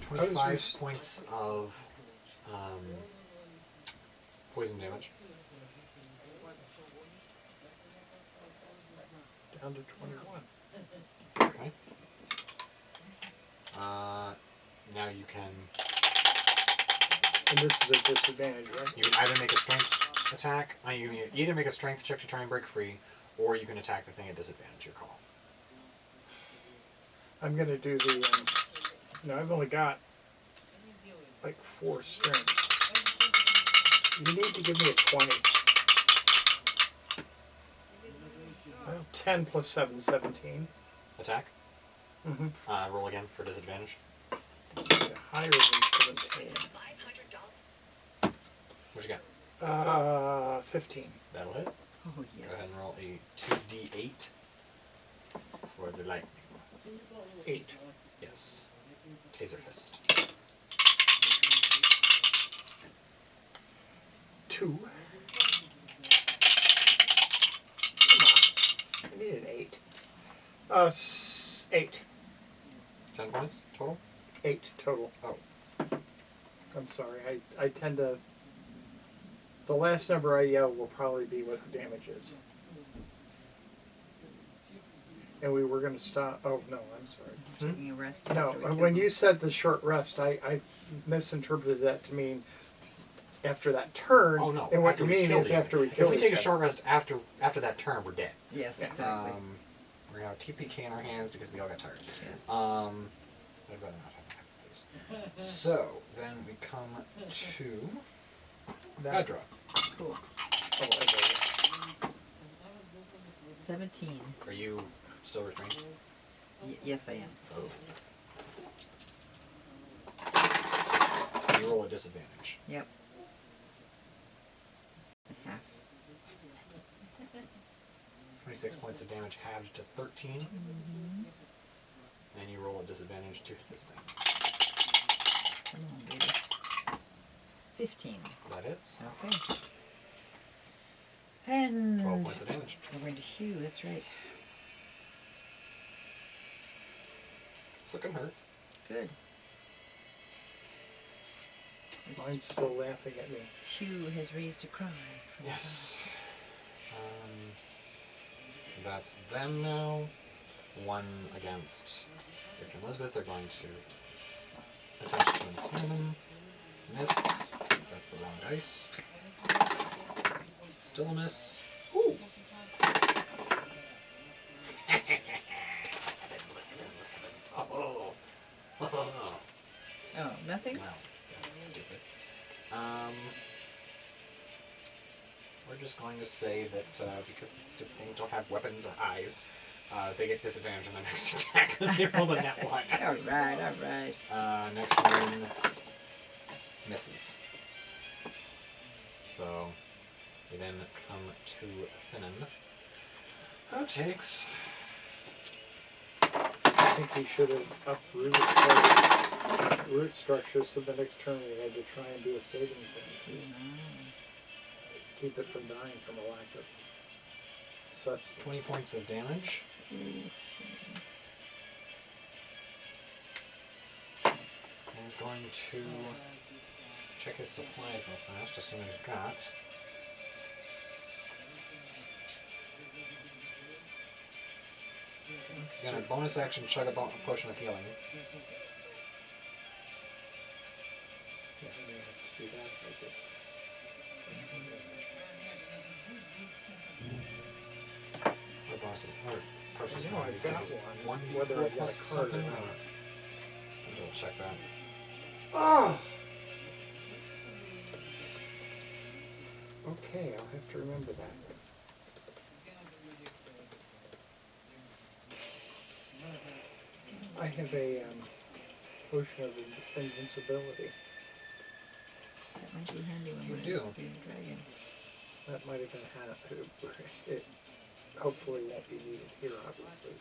25 points of poison damage. Down to 21. Okay. Now you can. And this is a disadvantage, right? You can either make a strength attack. You can either make a strength check to try and break free, or you can attack the thing at disadvantage. Your call. I'm going to do the... no, I've only got like 4 strength. You need to give me a 20. Well, 10 plus 7, 17. Attack. Mm-hmm. Roll again for disadvantage. Higher than 17. What you got? 15. That'll hit. Oh, yes. Go ahead and roll a 2d8 for the lightning. 8. Yes. Taser fist. 2. Come on. I need an 8. 8. 10 points total? 8 total. Oh. I'm sorry. I tend to... The last number I yell will probably be what the damage is. And we were going to stop... Oh, no, I'm sorry. Taking a rest. No, after we kill when them. you said the short rest, I misinterpreted that to mean after that turn. Oh no. And what after you we mean kill is these after we things. kill If we these take a guys. short rest after that turn, we're dead. Yes, Yeah. exactly. We're gonna have TPK in our hands because we all got tired. Yes. I'd rather not have that happen, please. So then we come to That, Edra. Cool. oh, I got it. 17. Are you still restrained? Yes, I am. Oh. You roll a disadvantage. Yep. Half. 26 points of damage halved to 13. Mm-hmm. And you roll a disadvantage to hit this thing. Come on, baby. 15. That hits. Okay. And 12 points of damage. we're going to Hugh, that's right. It's looking hurt. Good. It's- Mine's still laughing at me. Hugh has raised a cry. From Yes. That's them now. One against Victor and Elizabeth. They're going to attempt to ensnare them. Miss. That's the wrong dice. Still a miss. Ooh. Oh. Oh, nothing? Wow, that's stupid. We're just going to say that because the stupid things don't have weapons or eyes, they get disadvantage on the next attack because they rolled a net one. Alright, alright. Next one misses. So we then come to Finnan. Who takes? I think we should have uprooted the root structure so the next turn we had to try and do a saving thing to keep it from dying from a lack of sustenance. 20 points of damage. He's going to check his supplies real fast, assuming he's got. He's going to bonus action chug a potion of healing. Yeah, I may have to do that if I did. Or bonus, or potions. No, I've got one. Whether I got a card or something. not. I'll check that. Oh! Okay, I'll have to remember that. I have a potion of invincibility. That might be handy when You we're do. being a dragon. That might have been it hopefully won't be needed here, obviously.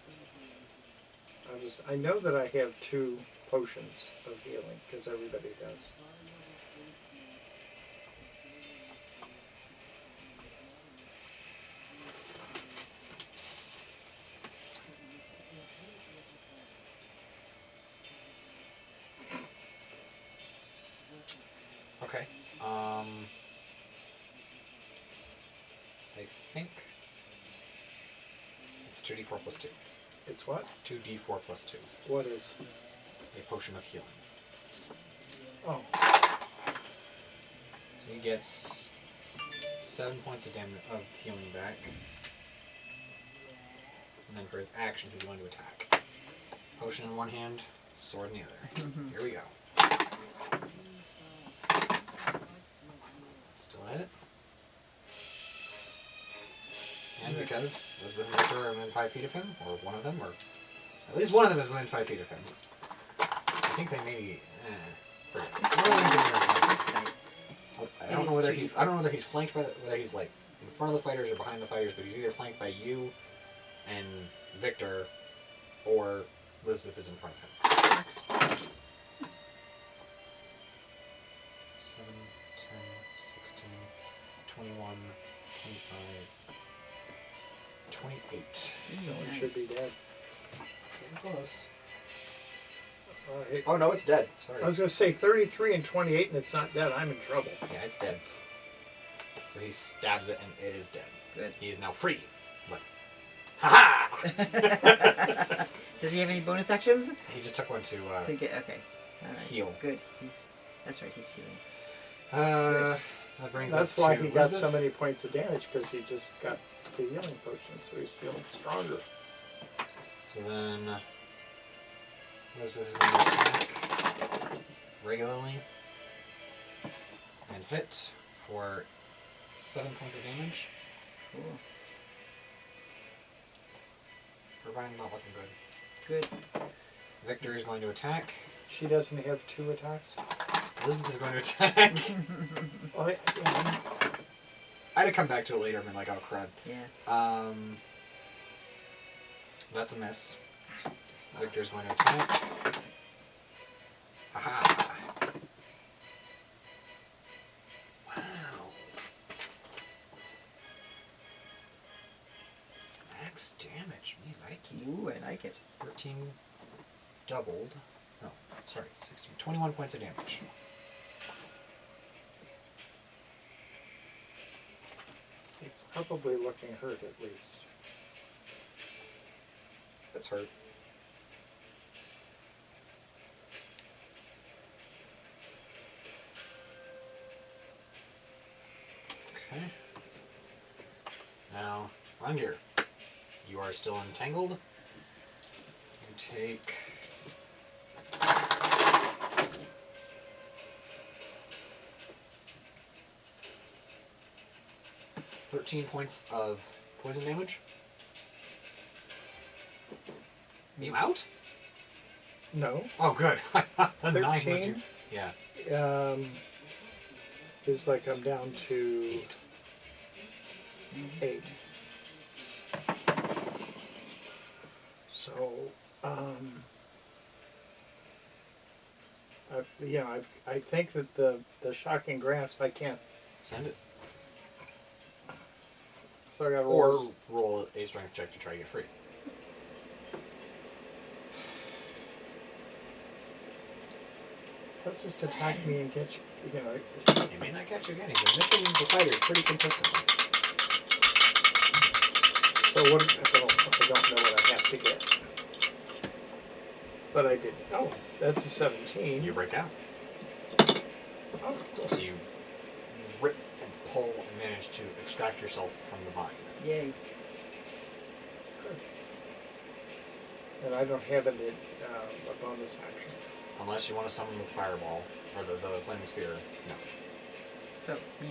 I know that I have 2 potions of healing, because everybody does. Okay. I think it's 2d4 plus 2. It's what? 2d4 plus 2. What is? A potion of healing. Oh, So he gets 7 points of damage of healing back. And then for his action, he's going to attack. Potion in one hand, sword in the other. Here we go. Still at it. And because Elizabeth and Victor are within 5 feet of him, or one of them, or at least one of them is within 5 feet of him. I think they may be. I don't know whether he's. I don't know whether he's flanked by whether he's like in front of the fighters or behind the fighters, but he's either flanked by you and Victor, or Elizabeth is in front of him. 7, 10, 16, 21, 25, 28. it should be dead. Getting close. Hey, Oh no, it's dead. Sorry. I was going to say 33 and 28 and it's not dead. I'm in trouble. Yeah, it's dead. So he stabs it and it is dead. Good. He is now free. Like, ha-ha! Does he have any bonus actions? He just took one to To get, okay. Alright. heal. Good. That's right, he's healing. That brings That's us why to he got Elizabeth. so many points of damage, because he just got the healing potion, so he's feeling stronger. So then Elizabeth is going to attack regularly and hit for 7 points of damage. Cool. Providing not looking good. Good. Victor is going to attack. She doesn't have 2 attacks. Elizabeth is going to attack. Oh, yeah. I had to come back to it later and been like, oh crud. Yeah. That's a miss. Victor's going to attack. Haha. like it. 13 doubled. No, sorry, 16. 21 points of damage. It's probably looking hurt at least. That's hurt. Okay. Now, Rangir, you are still entangled. You take 13 points of poison damage. You out? No. Oh, good. I thought the 9 was 13? you. Yeah. It's like I'm down to 8. So, I think that the shocking grasp, I can't. Send it. So I got to Or roll a strength check to try to get free. They'll just attack me and get you. He may not catch you again. He's been missing the fighters pretty consistently. So what? I don't know what I have to get. But I did. Oh, that's a 17. You break out. Oh, So you rip and pull and manage to extract yourself from the vine. Yay. good. And I don't have a bonus action. Unless you want to summon the fireball, or the flaming sphere. No. So, me.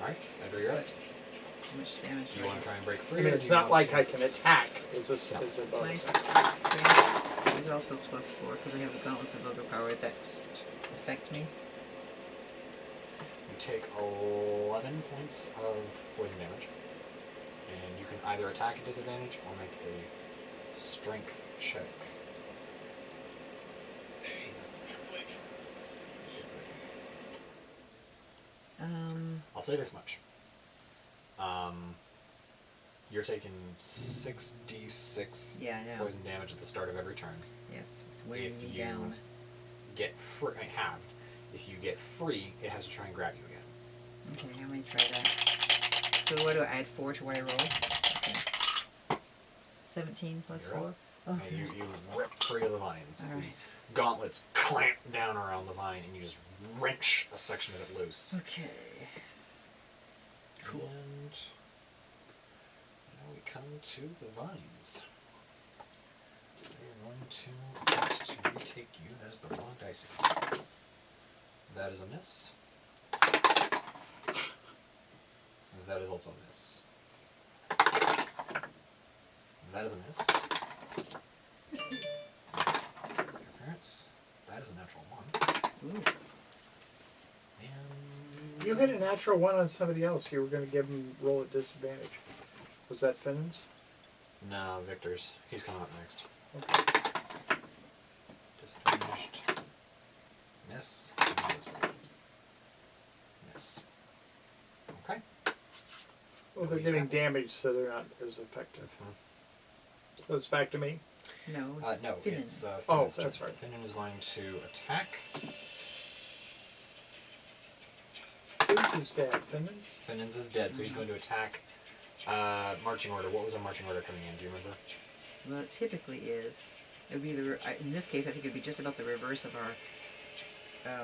Alright, Edgar, you're up. How much damage Do you want to try and break free? I mean, or it's do you not want like to- I can attack as a No. bonus. My strength is also +4 because I have the gauntlets of overpower that affect me. You take 11 points of poison damage. And you can either attack at disadvantage or make a strength check. I'll say this much. You're taking 6d6 Yeah, I know. poison damage at the start of every turn. Yes, it's weighing If me you down. get free, halved. If you get free, it has to try and grab you again. Okay, I'm gonna try that. So what do I add 4 to what I roll? Okay. 17 plus You're 4? up. Okay. And you rip free of the vines. Alright. The gauntlets clamp down around the vine, and you just wrench a section of it loose. Okay. Cool. And now we come to the vines. We're going to attempt to retake you. That is the wrong dice again. That is a miss. That is also a miss. That is a miss. Interference. That is a natural 1. Ooh. And You hit a natural 1 on somebody else. You were going to give him roll at disadvantage. Was that Finn's? no, Victor's. He's coming up next. Okay. Disadvantaged. Miss. Miss. Okay. Well, they're He's getting back. damaged, so they're not as effective. So it's back to me. No, it's No, Finnan. it's Oh, Finnan's that's turn. right. Finnan is going to attack. Who's his dad? Finn's? Finnan's is dead, so he's going to attack. Marching order. What was our marching order coming in? Do you remember? Well, it typically is. It would be in this case, I think it would be just about the reverse of our.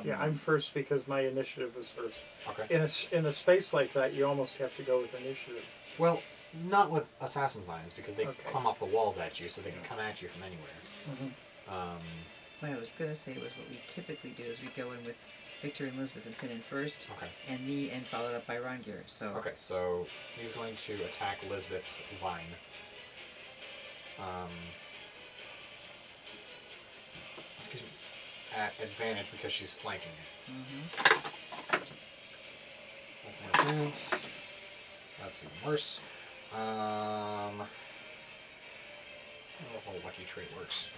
Yeah, I'm first because my initiative was first. Okay. In a space like that, you almost have to go with initiative. Well, not with assassin vines because they Okay. come off the walls at you, so they can come at you from anywhere. Mm-hmm. What I was going to say was what we typically do is we go in with Victor and Elizabeth and Finnan first, Okay. and me, and followed up by Rangir. So Okay, so he's going to attack Elizabeth's vine. Excuse me. At advantage because she's flanking it. Mhm. That's an advance. That's even worse. I don't know how a lucky trait works.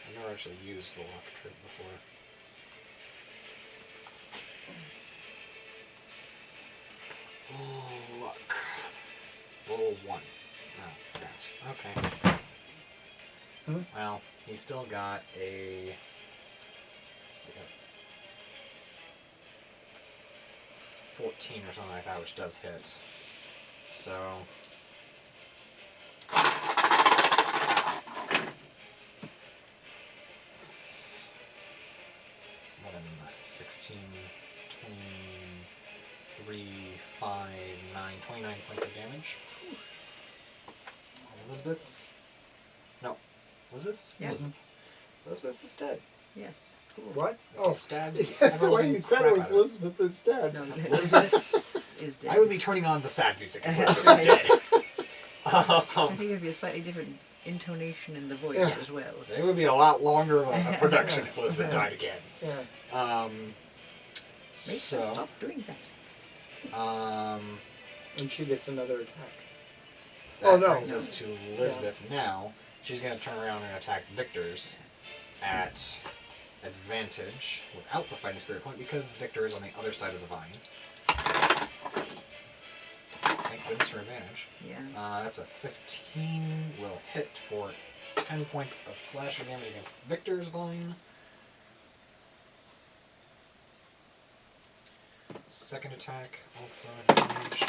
I've never actually used the luck trait before. 1. Oh, that's okay. Hmm? Well, he's still got a 14 or something like that, which does hit. So 16, 23, 5, 9, 29 points of damage. Elizabeth's? No. Elizabeth's? Yeah. Elizabeth's is dead. Yes. Cool. What? She stabs the way ever-living you said crap it was out of it. Elizabeth is dead. No, Elizabeth is dead. I would be turning on the sad music if That's Elizabeth was right. dead. I think there'd be a slightly different intonation in the voice Yeah. as well. It would be a lot longer of a production if Elizabeth died again. Yeah. Make So, her stop doing that. And she gets another attack. that Oh, no. brings us to Elizabeth now. She's going to turn around and attack Victor's at advantage without the fighting spirit point because Victor is on the other side of the vine. Thank goodness for advantage. Yeah. That's a 15 will hit for 10 points of slashing damage against Victor's vine. Second attack, also advantage.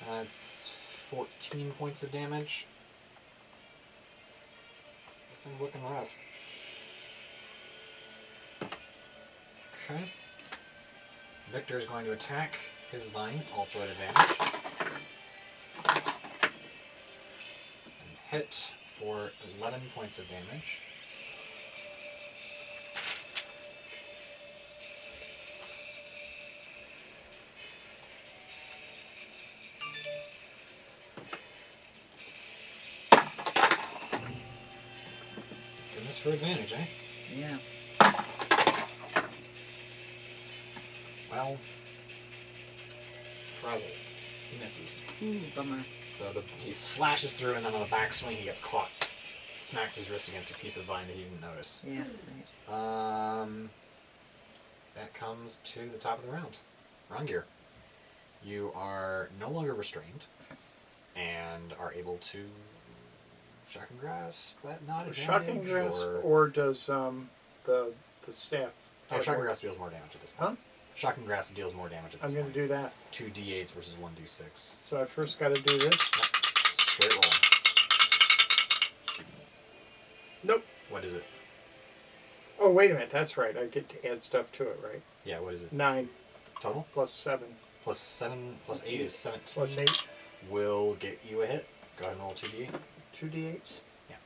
That's 14 points of damage. This thing's looking rough. Okay. Victor is going to attack his vine, also at advantage. And hit for 11 points of damage. Goodness for advantage, eh? Yeah. Well, frazzled. He misses. Ooh, bummer. So he slashes through, and then on the backswing he gets caught. Smacks his wrist against a piece of vine that he didn't notice. Yeah, right. That comes to the top of the round. Rongir. You are no longer restrained, and are able to shocking grasp that not advantage. Shocking grasp, or does the staff? Oh, shocking grasp deals more damage at this point. Huh? Shocking grasp deals more damage at this I'm point. going to do that. 2 d8s versus 1 d6. So I first got to do this. Straight roll. Nope. What is it? Oh, wait a minute. That's right. I get to add stuff to it, right? Yeah, what is it? 9 Total? plus 7 Plus 7 plus 8 is 17. plus 8. Will get you a hit. Go ahead and roll 2d8. 2d8s. Yeah.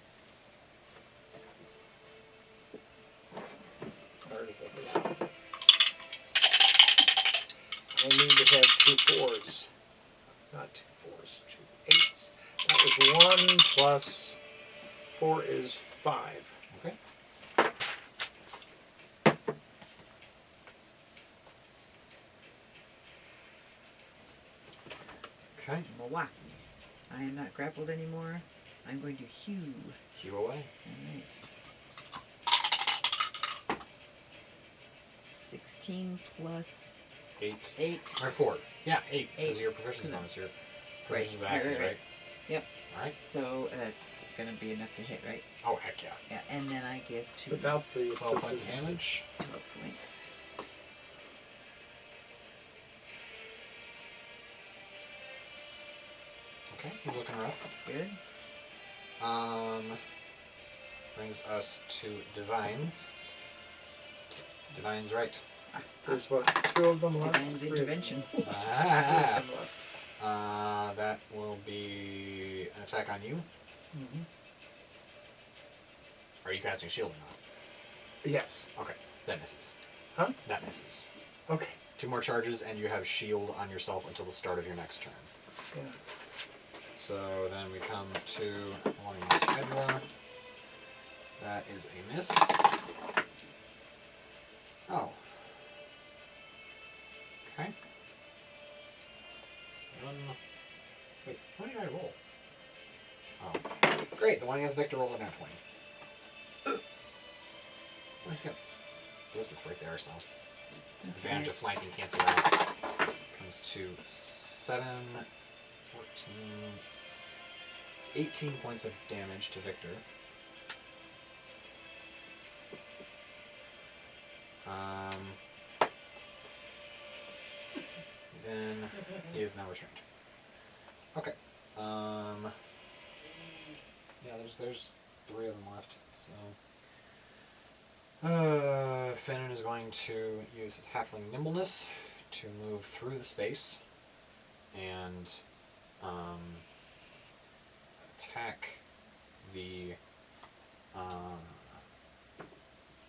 Where is it? I need to have 2 4s. Not 2 4s, 2 8s. That was 1 plus 4 is 5. Okay. Okay. Mwah. I am not grappled anymore. I'm going to hew. Hew away. Alright. 16 plus 8. 8. Or 4. Yeah, 8. Because 8. your proficiency bonus. Your Right, proficiency with axes, right? Yep. Alright. So that's going to be enough to hit, right? Oh, heck yeah. Yeah, and then I give 2 Without the 12 points of damage. 12 points. Okay, he's looking rough. Good. Brings us to Divines. Divines right. There's what? 2 of them left? Divine's 3 intervention. Of Ah. them left. That will be an attack on you. Mm-hmm. Are you casting shield or not? Yes. Okay, that misses. Huh? That misses. Okay. 2 more charges, and you have shield on yourself until the start of your next turn. Yeah. So then we come to Warning's Hedra. That is a miss. Oh. Okay. Wait, what did I roll? Oh. Great, the one against Victor rolled a nat 20. Where's it? Elizabeth's right there, so. Advantage of flanking cancel out. Comes to 7, 14, 18 points of damage to Victor. Then he is now restrained. Okay. Yeah, there's 3 of them left. So Finnan is going to use his halfling nimbleness to move through the space and attack the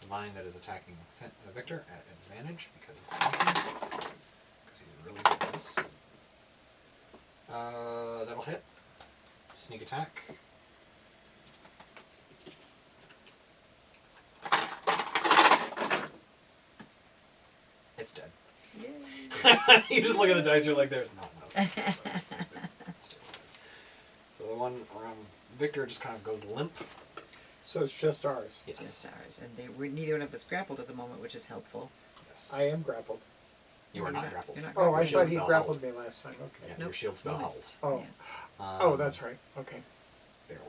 vine that is attacking Victor at advantage because he's really good at this. That'll hit. Sneak attack. It's dead. Yay. You just look at the dice, you're like, there's not enough. So the one around Victor just kind of goes limp. So it's just ours. Yes. Just ours. And neither one of us grappled at the moment, which is helpful. Yes. I am grappled. You are No, not grappled. You're not Oh, grappled. I Shield thought he spell grappled held. me last time. Okay. Yeah, Nope. your shield spell You held. missed. Oh. Yes. Oh, that's right. Okay. Barely.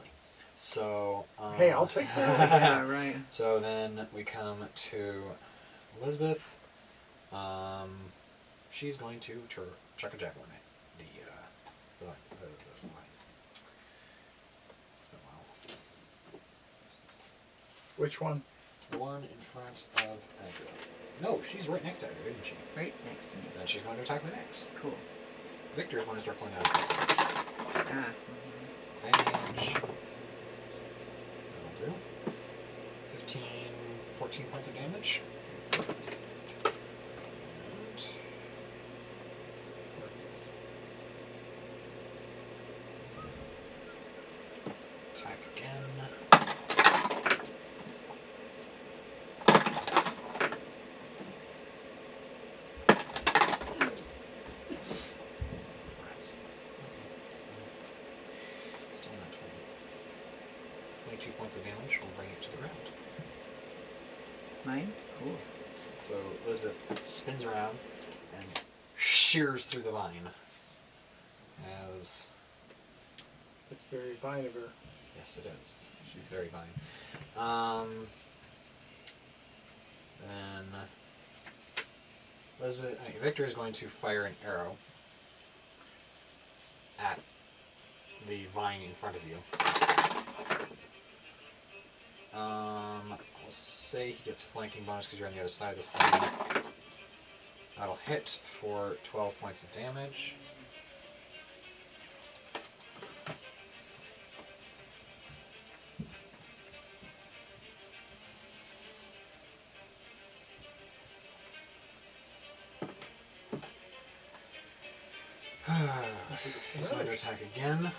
So. Hey, I'll take that. Yeah, right. So then we come to Elizabeth. She's going to chuck a javelin at the line. It's been a while. Where's this? Which one? The one in front of Edgar. No, she's right next to Edgar, isn't she? Right next to me. Then she's going to attack the next. Cool. Victor's going to start pulling out his dice. Ah. Damage. That'll do. 15, 14 points of damage. And attack again. Rats. Okay. Still not 20. 22 points of damage will bring it to the ground. Mine? Cool. So Elizabeth spins around and shears through the vine. As It's very fine of her. yes, it is. She's very fine. Then Victor is going to fire an arrow at the vine in front of you. I'll say he gets flanking bonus because you're on the other side of this thing. That'll hit for 12 points of damage. He's going to attack again.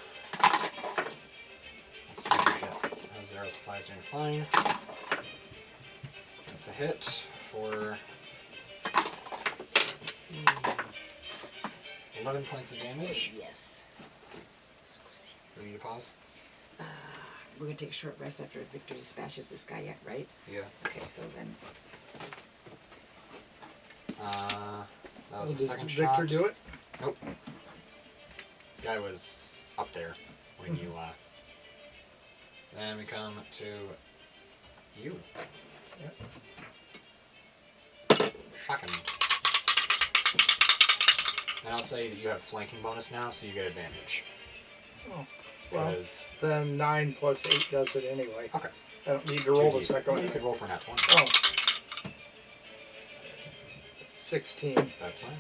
Let's see what we get. Zero supplies doing fine. That's a hit for 11 points of damage. Yes. Squishy. Do we need to pause? We're going to take a short rest after Victor dispatches this guy yet, right? Yeah. Okay, so then... That was the Did second Victor shot. do it? Nope. This guy was up there when you, Then we come to you. Yep. Shocking. And I'll say that you have flanking bonus now, so you get advantage. Oh, well, Because then 9 plus 8 does it anyway. okay. I don't need to roll the 2D. second Well, one. you could roll for nat 20. Oh. 16 That's fine.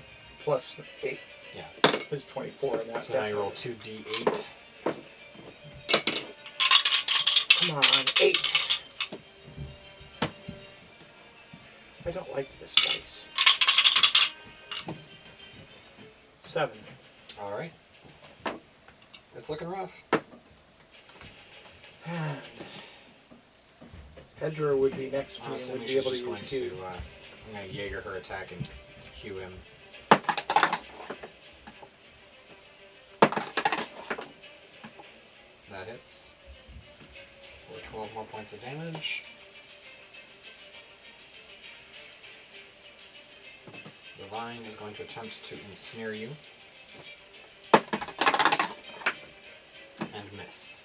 plus 8 Yeah. is 24 in that. So now you roll 2d8. Come on, 8. I don't like this dice. 7. All right. It's looking rough. And Pedro would be next to I'm me and assuming would be she's able to just going use to, Q. I'm going to Jaeger her attack and cue him. That hits for 12 more points of damage. vine is going to attempt to ensnare you. And miss.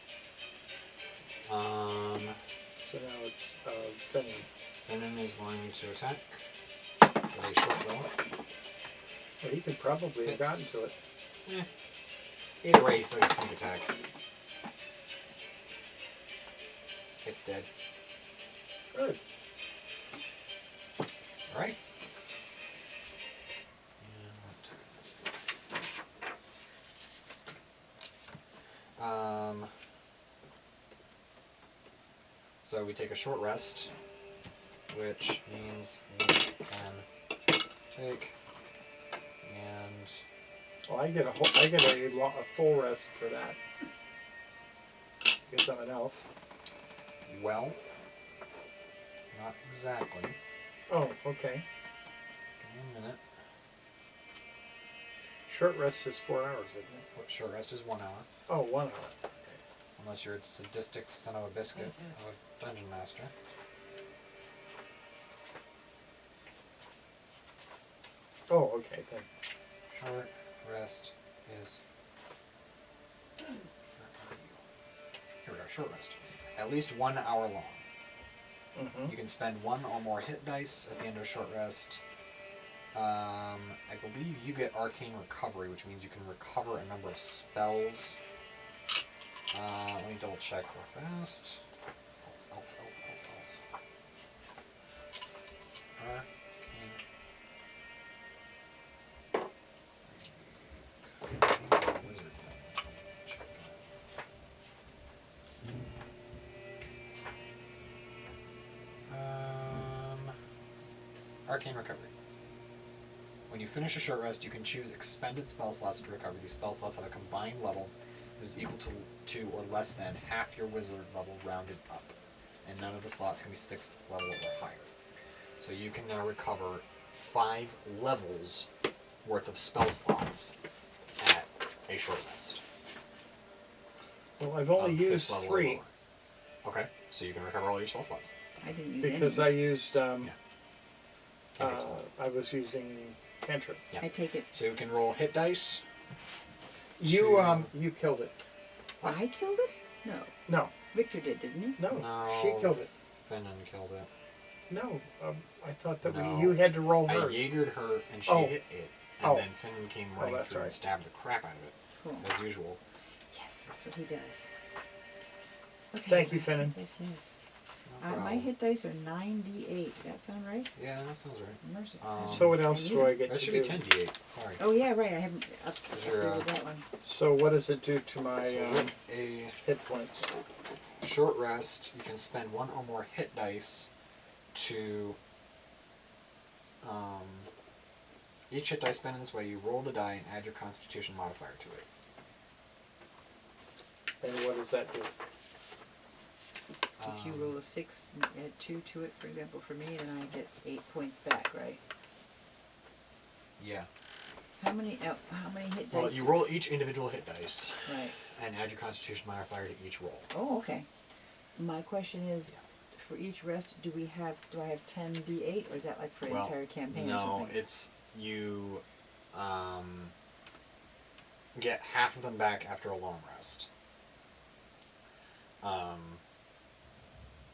So now it's Finnan. Finnan is going to attack with a short bow. Well, he could probably have gotten to it. Either way, he still gets sneak attack. It's dead. Good. Alright. So we take a short rest, which means we can take and Well, I get a full rest for that. Because I'm an elf. well, not exactly. Oh, okay. Give me a minute. Short rest is 4 hours, isn't it? Short rest is 1 hour. Oh, 1 hour. Unless you're a sadistic son of a biscuit of a dungeon master. Oh, okay, then. Short rest is... Here we go, short rest. At least 1 hour long. Mm-hmm. You can spend 1 or more hit dice at the end of a short rest. I believe you get arcane recovery, which means you can recover a number of spells. Let me double check real fast. Elf. Arcane. Wizard. Arcane recovery. When you finish a short rest, you can choose expended spell slots to recover. These spell slots have a combined level that is equal to or less than half your wizard level rounded up. And none of the slots can be 6th level or higher. So you can now recover 5 levels worth of spell slots at a short rest. Well, I've only Of used 5th level or 3. lower. Okay, so you can recover all your spell slots. I didn't use Because any. I used, Cantrip slot. I was using cantrip. Yeah. I take it. So you can roll hit dice. You, to- you killed it. What? I killed it? No. No, Victor did, didn't he? no, No. she killed it. Finnan killed it. No, I thought that No. you had to roll I hers. Jaegered her and she Oh. hit it. And Oh. then Finnan came running that's through and right. stabbed the crap out of it, Cool. as usual. Yes, that's what he does. Okay, Thank you, my Finnan. hit dice, yes. No My problem. hit dice are 9d8. Does that sound right? Yeah, that sounds right. Merciful. So what else do I get That to should do? be 10d8. Sorry. Oh yeah, right. I haven't Is your, updated that one. So what does it do to my So with a hit points? short rest, you can spend 1 or more hit dice to... each hit dice spent in this way, you roll the die and add your constitution modifier to it. And what does that do? If you roll a 6 and add 2 to it, for example, for me, then I get 8 points back, right? Yeah. How many hit Well, dice? you roll each individual hit dice Right. and add your constitution modifier to each roll. Oh, okay. My question is, Yeah. for each rest, do I have 10d8, or is that like for an Well, entire campaign or no, something? it's you get half of them back after a long rest.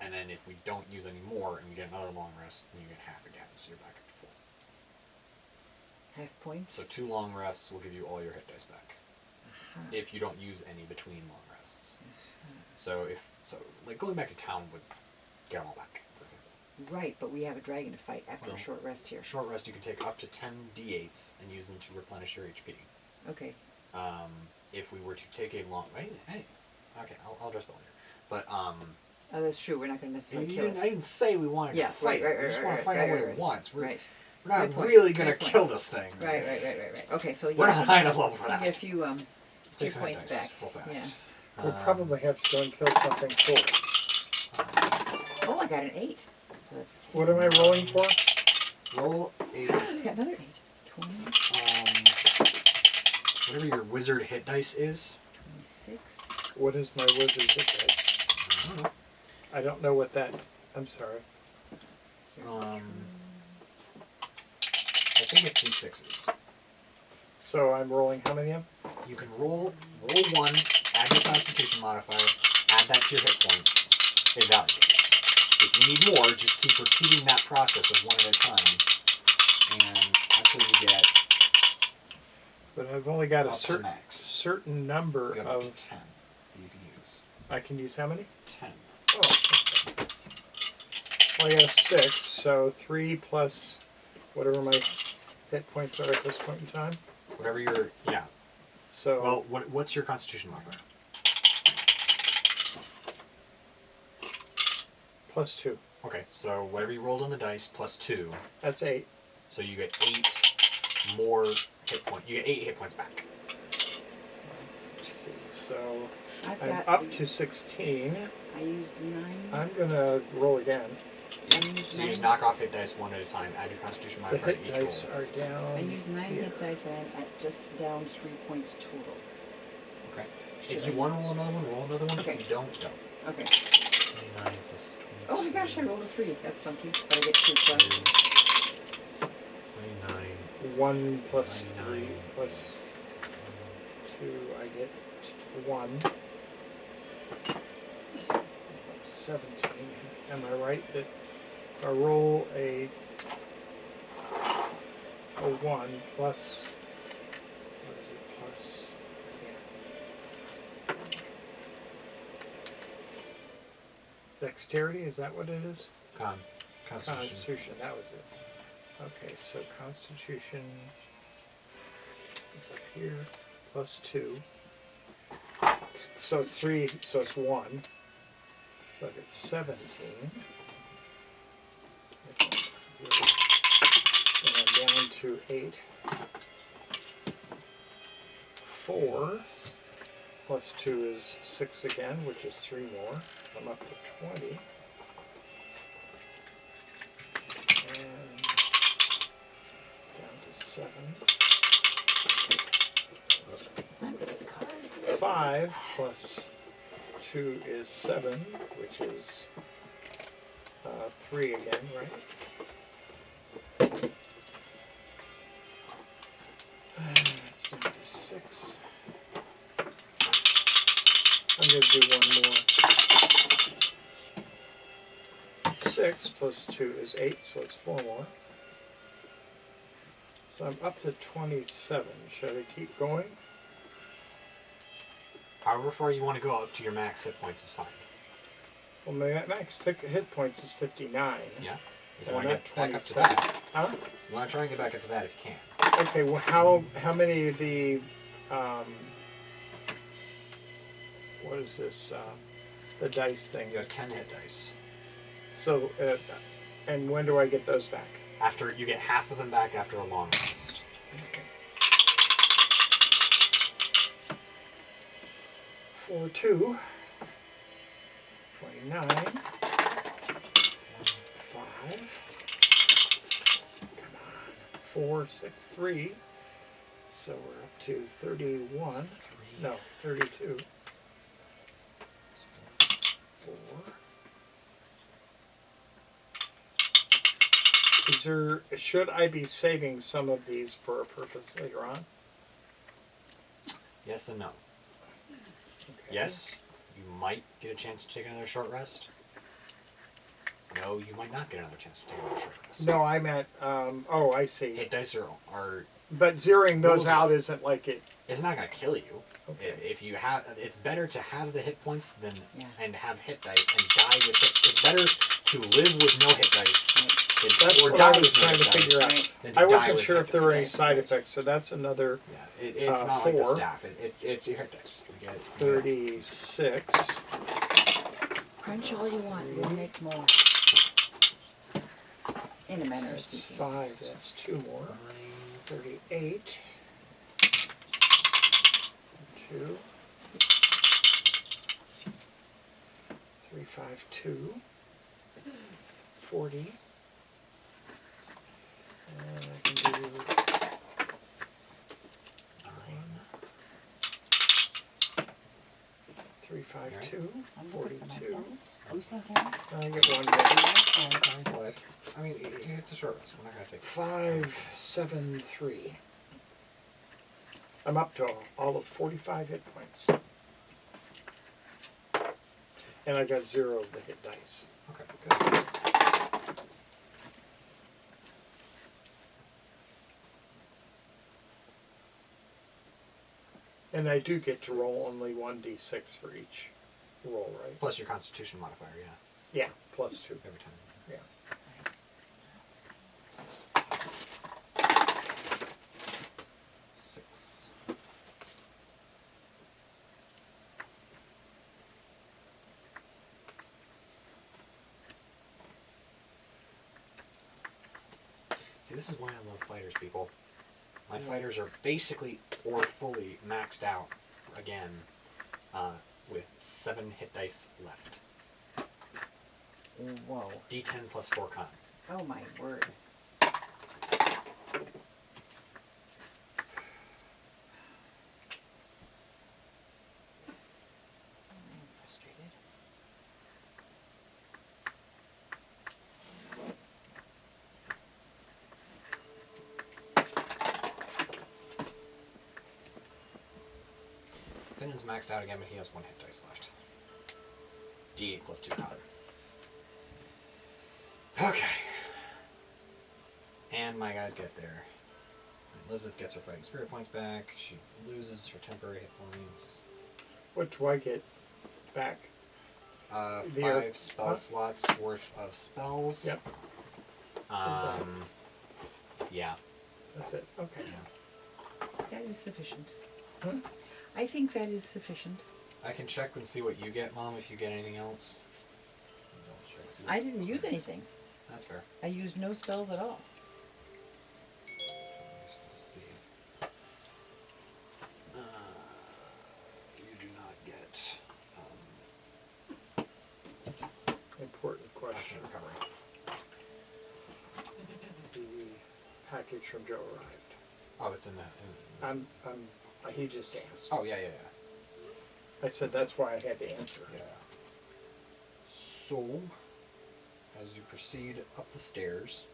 And then if we don't use any more and we get another long rest, then you get half again, so you're back up to full. Half points? So 2 long rests will give you all your hit dice back. Aha. If you don't use any between long rests. So like going back to town would get them all back, for example. Right, but we have a dragon to fight after Well, a short rest here. Short rest you can take up to 10 d8s and use them to replenish your HP. Okay. If we were to take a long... Hey. Okay, I'll address that later. But, Oh, that's true. We're not going to necessarily I kill it. didn't say we wanted Yeah, to fight right, it. We just want to find out what it wants. We're Right. not Good point. really going to Good point. kill this thing. Right. Okay, so yeah. We're not high enough level for Give that. you a few Let's few take some hit points dice back. real fast. We'll probably have to go and kill something for it. Yeah. Oh, I got an 8. So that's just What am I rolling for? Roll a... I got another 8. 20, whatever your wizard hit dice is. 26. What is my wizard hit dice? I don't know. I don't know what that... I'm sorry. I think it's D6s. So I'm rolling how many of them? You can roll 1, add your Constitution modifier, add that to your hit points, evaluate. If you need more, just keep repeating that process of 1 at a time, and until you get But I've only got a up to certain max. certain number You have up of. to 10 that you can use. I can use how many? 10. Oh, okay. Well, I got 6, so 3 plus whatever my hit points are at this point in time. Whatever your, yeah. So Well, what's your Constitution modifier? plus 2. Okay, so whatever you rolled on the dice plus 2, That's 8. so you get 8 more hit points. You get 8 hit points back. Let's see. So I've I'm got. up to 16. I used 9. I'm gonna roll again. I used So you just 9. knock off hit dice 1 at a time. Add your Constitution The modifier hit to each dice roll. are down. I used 9 here. hit dice and I'm just down 3 points total. Okay. Should If you I- want to roll another one, roll another one. Okay. If you don't, don't. Okay. 29 plus 22. Oh my gosh, I rolled a 3. That's funky. But I get 2 plus. 79. 1 plus 3 99. plus 2. I get 1. 17. Am I right that if I roll a 1 plus, what is it, plus, yeah. Dexterity, is that what it is? Constitution. Constitution, that was it. Okay, so Constitution is up here, plus 2. So it's 3, so it's 1. So I get 17. And I'm down to 8. 4 plus 2 is 6 again, which is 3 more. So I'm up to 20. And down to 7. 5 plus 2 is 7, which is 3 again, right? That's down to 6. I'm going to do one more. 6 plus 2 is 8, so it's 4 more. So I'm up to 27. Should I keep going? However far you want to go up to your max hit points is fine. Well, my max hit points is 59. Yeah. If you And want I'm to at get back up to 27. that, Huh? you want to try and get back up to that if you can. Okay, well, how many of the, what is this, the dice thing? You have 10 hit dice. So, and when do I get those back? After you get half of them back after a long rest. Okay. 4, 2, 29, 5, come on, 4, 6, 3, so we're up to 31, no, 32, 4. Is there, should I be saving some of these for a purpose later on? Yes and no. Okay. Yes, you might get a chance to take another short rest. No, you might not get another chance to take another short rest. No, I meant, oh, I see. Hit dice are But zeroing those Rules- out isn't like it. it's not going to kill you. Okay. If you have, it's better to have the hit points than Yeah. and have hit dice and die with hit. It's better to live with no hit dice That's or what die I was with no trying hit to figure dice out. than to I die wasn't with sure hit if there were any dice. side effects, so that's another Yeah, it's not like the 4. staff. It's your hit dice. You get 36. Crunch all you want. We'll make more. In a manner of That's speaking. 5. That's 2 more. 38. 2. 3, 5, 2. 40. And I can do 3, 352, I'm looking for my 42. dice. Are we still counting? I get one ready. I mean, it's a short rest. We're not going to take 573. I'm up to all of 45 hit points. And I got 0 of the hit dice. Okay, good. And I do get to roll only 1d6 for each roll, right? Plus your Constitution modifier, yeah, Yeah, plus 2. every time. Yeah. Six. See, this is why I love fighters, people. My fighters are basically or fully maxed out again, with 7 hit dice left. Whoa. D10 plus 4 con. Oh my word. I'm frustrated. Finn's maxed out again, but he has 1 hit dice left. D8 plus 2 con. Okay. And my guys get there. Elizabeth gets her fighting spirit points back. She loses her temporary hit points. What do I get back? 5 spell slots worth of spells. Yep. Yeah. That's it. Okay. That is sufficient. Huh? I think that is sufficient. I can check and see what you get, Mom, if you get anything else. Check, see what I didn't use anything. That's fair. I used no spells at all. Let's see. You do not get Important question. action recovery. The package from Joe arrived. Oh, it's in that. He just asked. Oh, yeah. I said that's why I had to answer. Yeah. So, as you proceed up the stairs,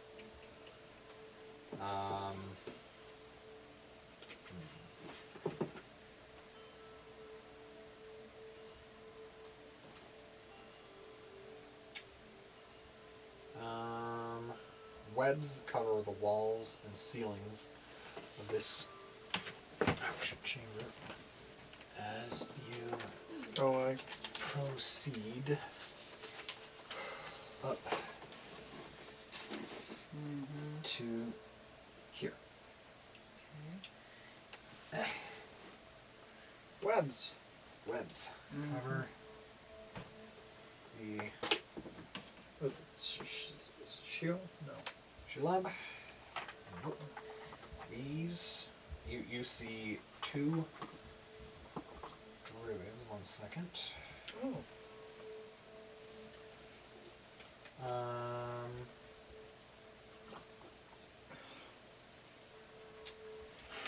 webs cover the walls and ceilings of this chamber as you Oh, proceed up to here. webs. Webs cover the Was it shield? No. Shilab. Nope. These you see 2 druids. 1 second. Oh.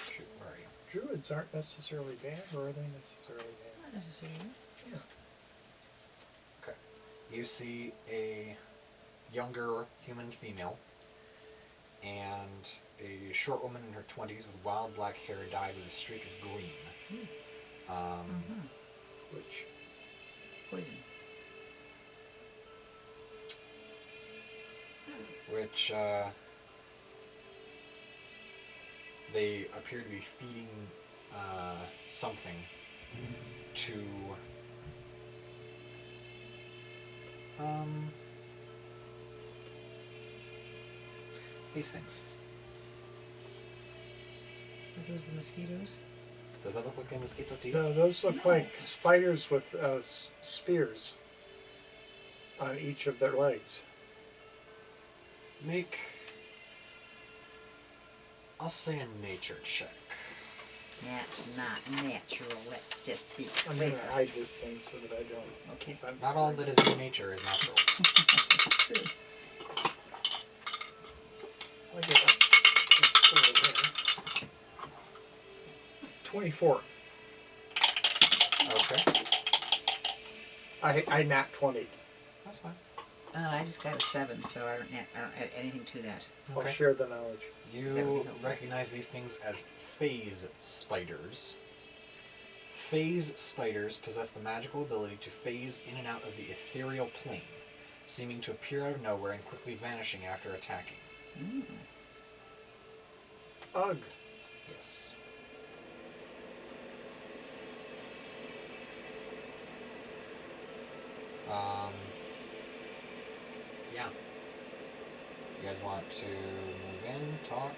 Shoot, where are you? Druids aren't necessarily bad, or are they necessarily bad? Not necessarily. Yeah. Okay. You see a younger human female and a short woman in her 20s with wild black hair dyed with a streak of green. Which? Poison. Which they appear to be feeding something to these things. Are those the mosquitoes? Does that look like a mosquito to you? No, those look like spiders with spears on each of their legs. Make, I'll say, a nature check. That's not natural. Let's just be I'm clear. going to hide this thing so that I don't. Okay. Not all that is in nature is natural. True. I'll get that. That's over there. 24. Okay. I nat 20. That's fine. I just got a 7, so I don't add anything to that. I'll share the knowledge. You recognize these things as phase spiders. Phase spiders possess the magical ability to phase in and out of the ethereal plane, seeming to appear out of nowhere and quickly vanishing after attacking. Mm. Ugh. Yes. Yeah. You guys want to move in, talk?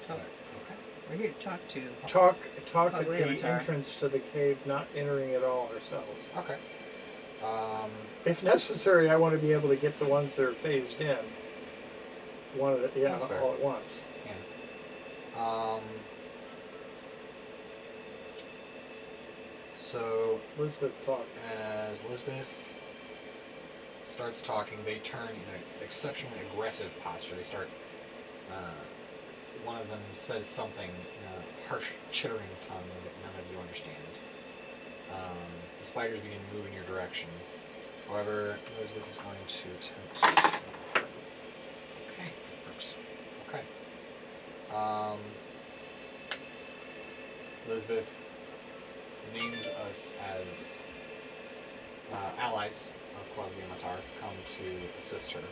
Talk. Okay. We're here to talk to. Talk at the Claugliamatar. entrance to the cave, not entering it all ourselves. Okay. If necessary, I want to be able to get the ones that are phased in. That's fair. All at once. Yeah. So Elizabeth talk. as Elizabeth starts talking, they turn in an exceptionally aggressive posture. They start. One of them says something in a harsh, chittering tongue that none of you understand. The spiders begin to move in your direction. However, Elizabeth is going to attempt to... Okay, that works. Okay. Elizabeth names us as allies of Claugliamatar, come to assist her.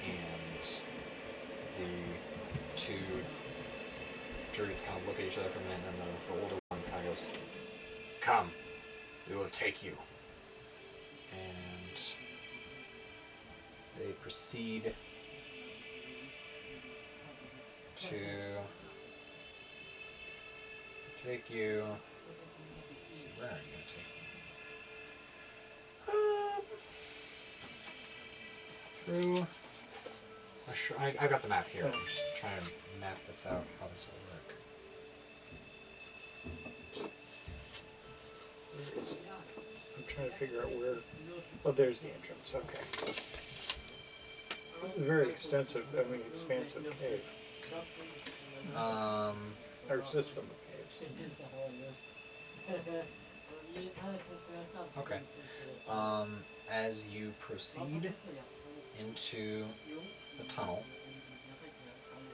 And the two druids kind of look at each other for a minute, and then the older one kind of goes, "Come, we will take you." And they proceed to take you. Let's see, where are you going to take me? Through. I've got the map here. I'm just trying to map this out, how this will work. Where is it? I'm trying to figure out where. Oh, there's the entrance. Okay. This is a very extensive, expansive cave. Or system of caves. Okay. As you proceed into the tunnel.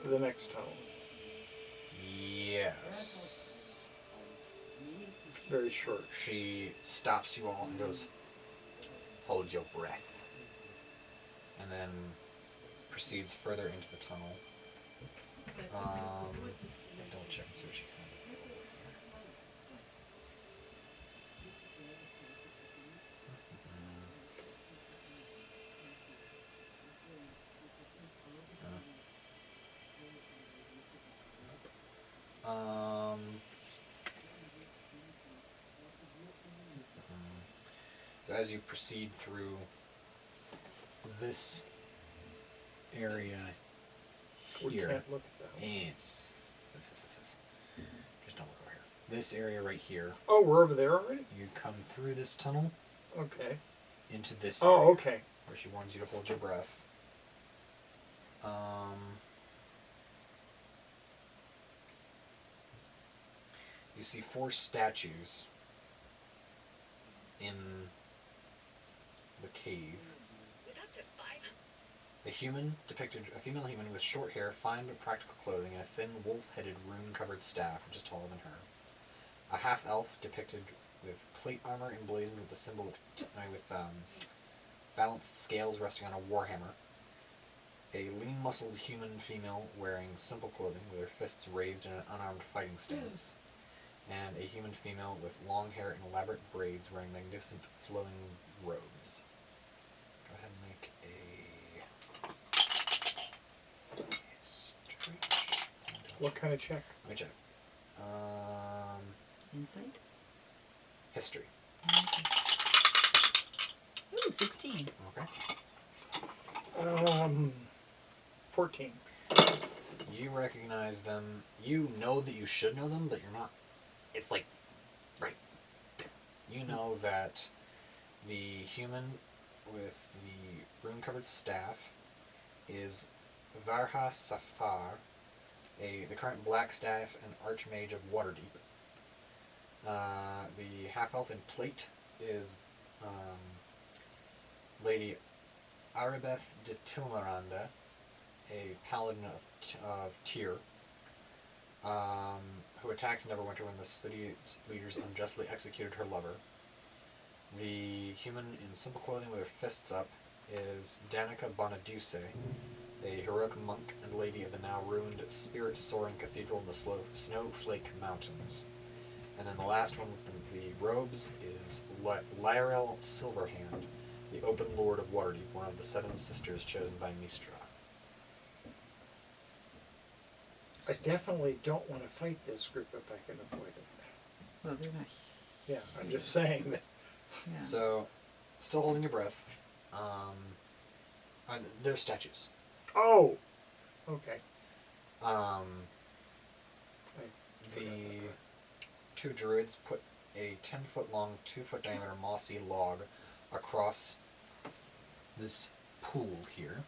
The next tunnel. Yes. Very short. She stops you all and goes, "Hold your breath." And then proceeds further into the tunnel. Double check and see what she has. So as you proceed through this area We here, can't look at that one. it's just don't look over here. This area right here, Oh, we're over there already? you come through this tunnel Okay. into this area, Oh, okay. where she warns you to hold your breath. You see 4 statues in the cave. A female human with short hair, fine but practical clothing, and a thin, wolf-headed, rune-covered staff, which is taller than her. A half-elf depicted with plate armor emblazoned with the symbol of balanced scales resting on a warhammer. A lean-muscled human female wearing simple clothing with her fists raised in an unarmed fighting stance. And a human female with long hair and elaborate braids wearing magnificent flowing robes. Go ahead and make a history. What kind of check? Let me check. Insight? History. Ooh, 16. Okay. 14. You recognize them. You know that you should know them, but you're not. It's like right there. You know that the human with the rune-covered staff is Varha Safar, the current Black Staff and Archmage of Waterdeep. The half-elf in plate is Lady Arabeth de Tilmaranda, a paladin of Tyr, who attacked Neverwinter when the city's leaders unjustly executed her lover. The human in simple clothing with her fists up is Danica Bonaduce, a heroic monk and lady of the now ruined spirit-soaring cathedral in the Snowflake Mountains. And then the last one with the robes is Lair Silverhand, the open lord of Waterdeep, one of the 7 sisters chosen by Mystra. I definitely don't want to fight this group if I can avoid it. Well, they're not. Yeah, I'm just saying that. Yeah. So, still holding your breath. They're statues. Oh! Okay. Um, I the forgot that part. 2 druids put a 10-foot long, 2-foot diameter mossy log across this pool here.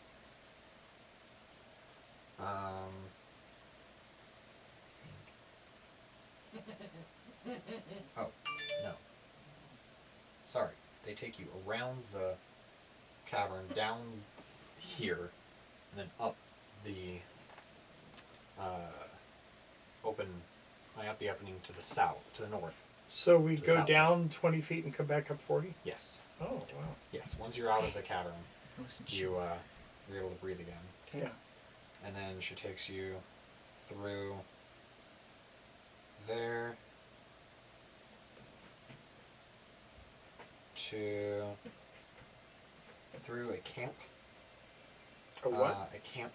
Oh, no. Sorry. They take you around the cavern, down here, and then up the opening to the south, to the north. So we The go south down 20 feet and come back up 40? Yes. Oh, wow. Yes. Once you're out of the cavern, I wasn't you're sure. able to breathe again. Okay. Yeah. And then she takes you through there to through a camp. A what? A camp.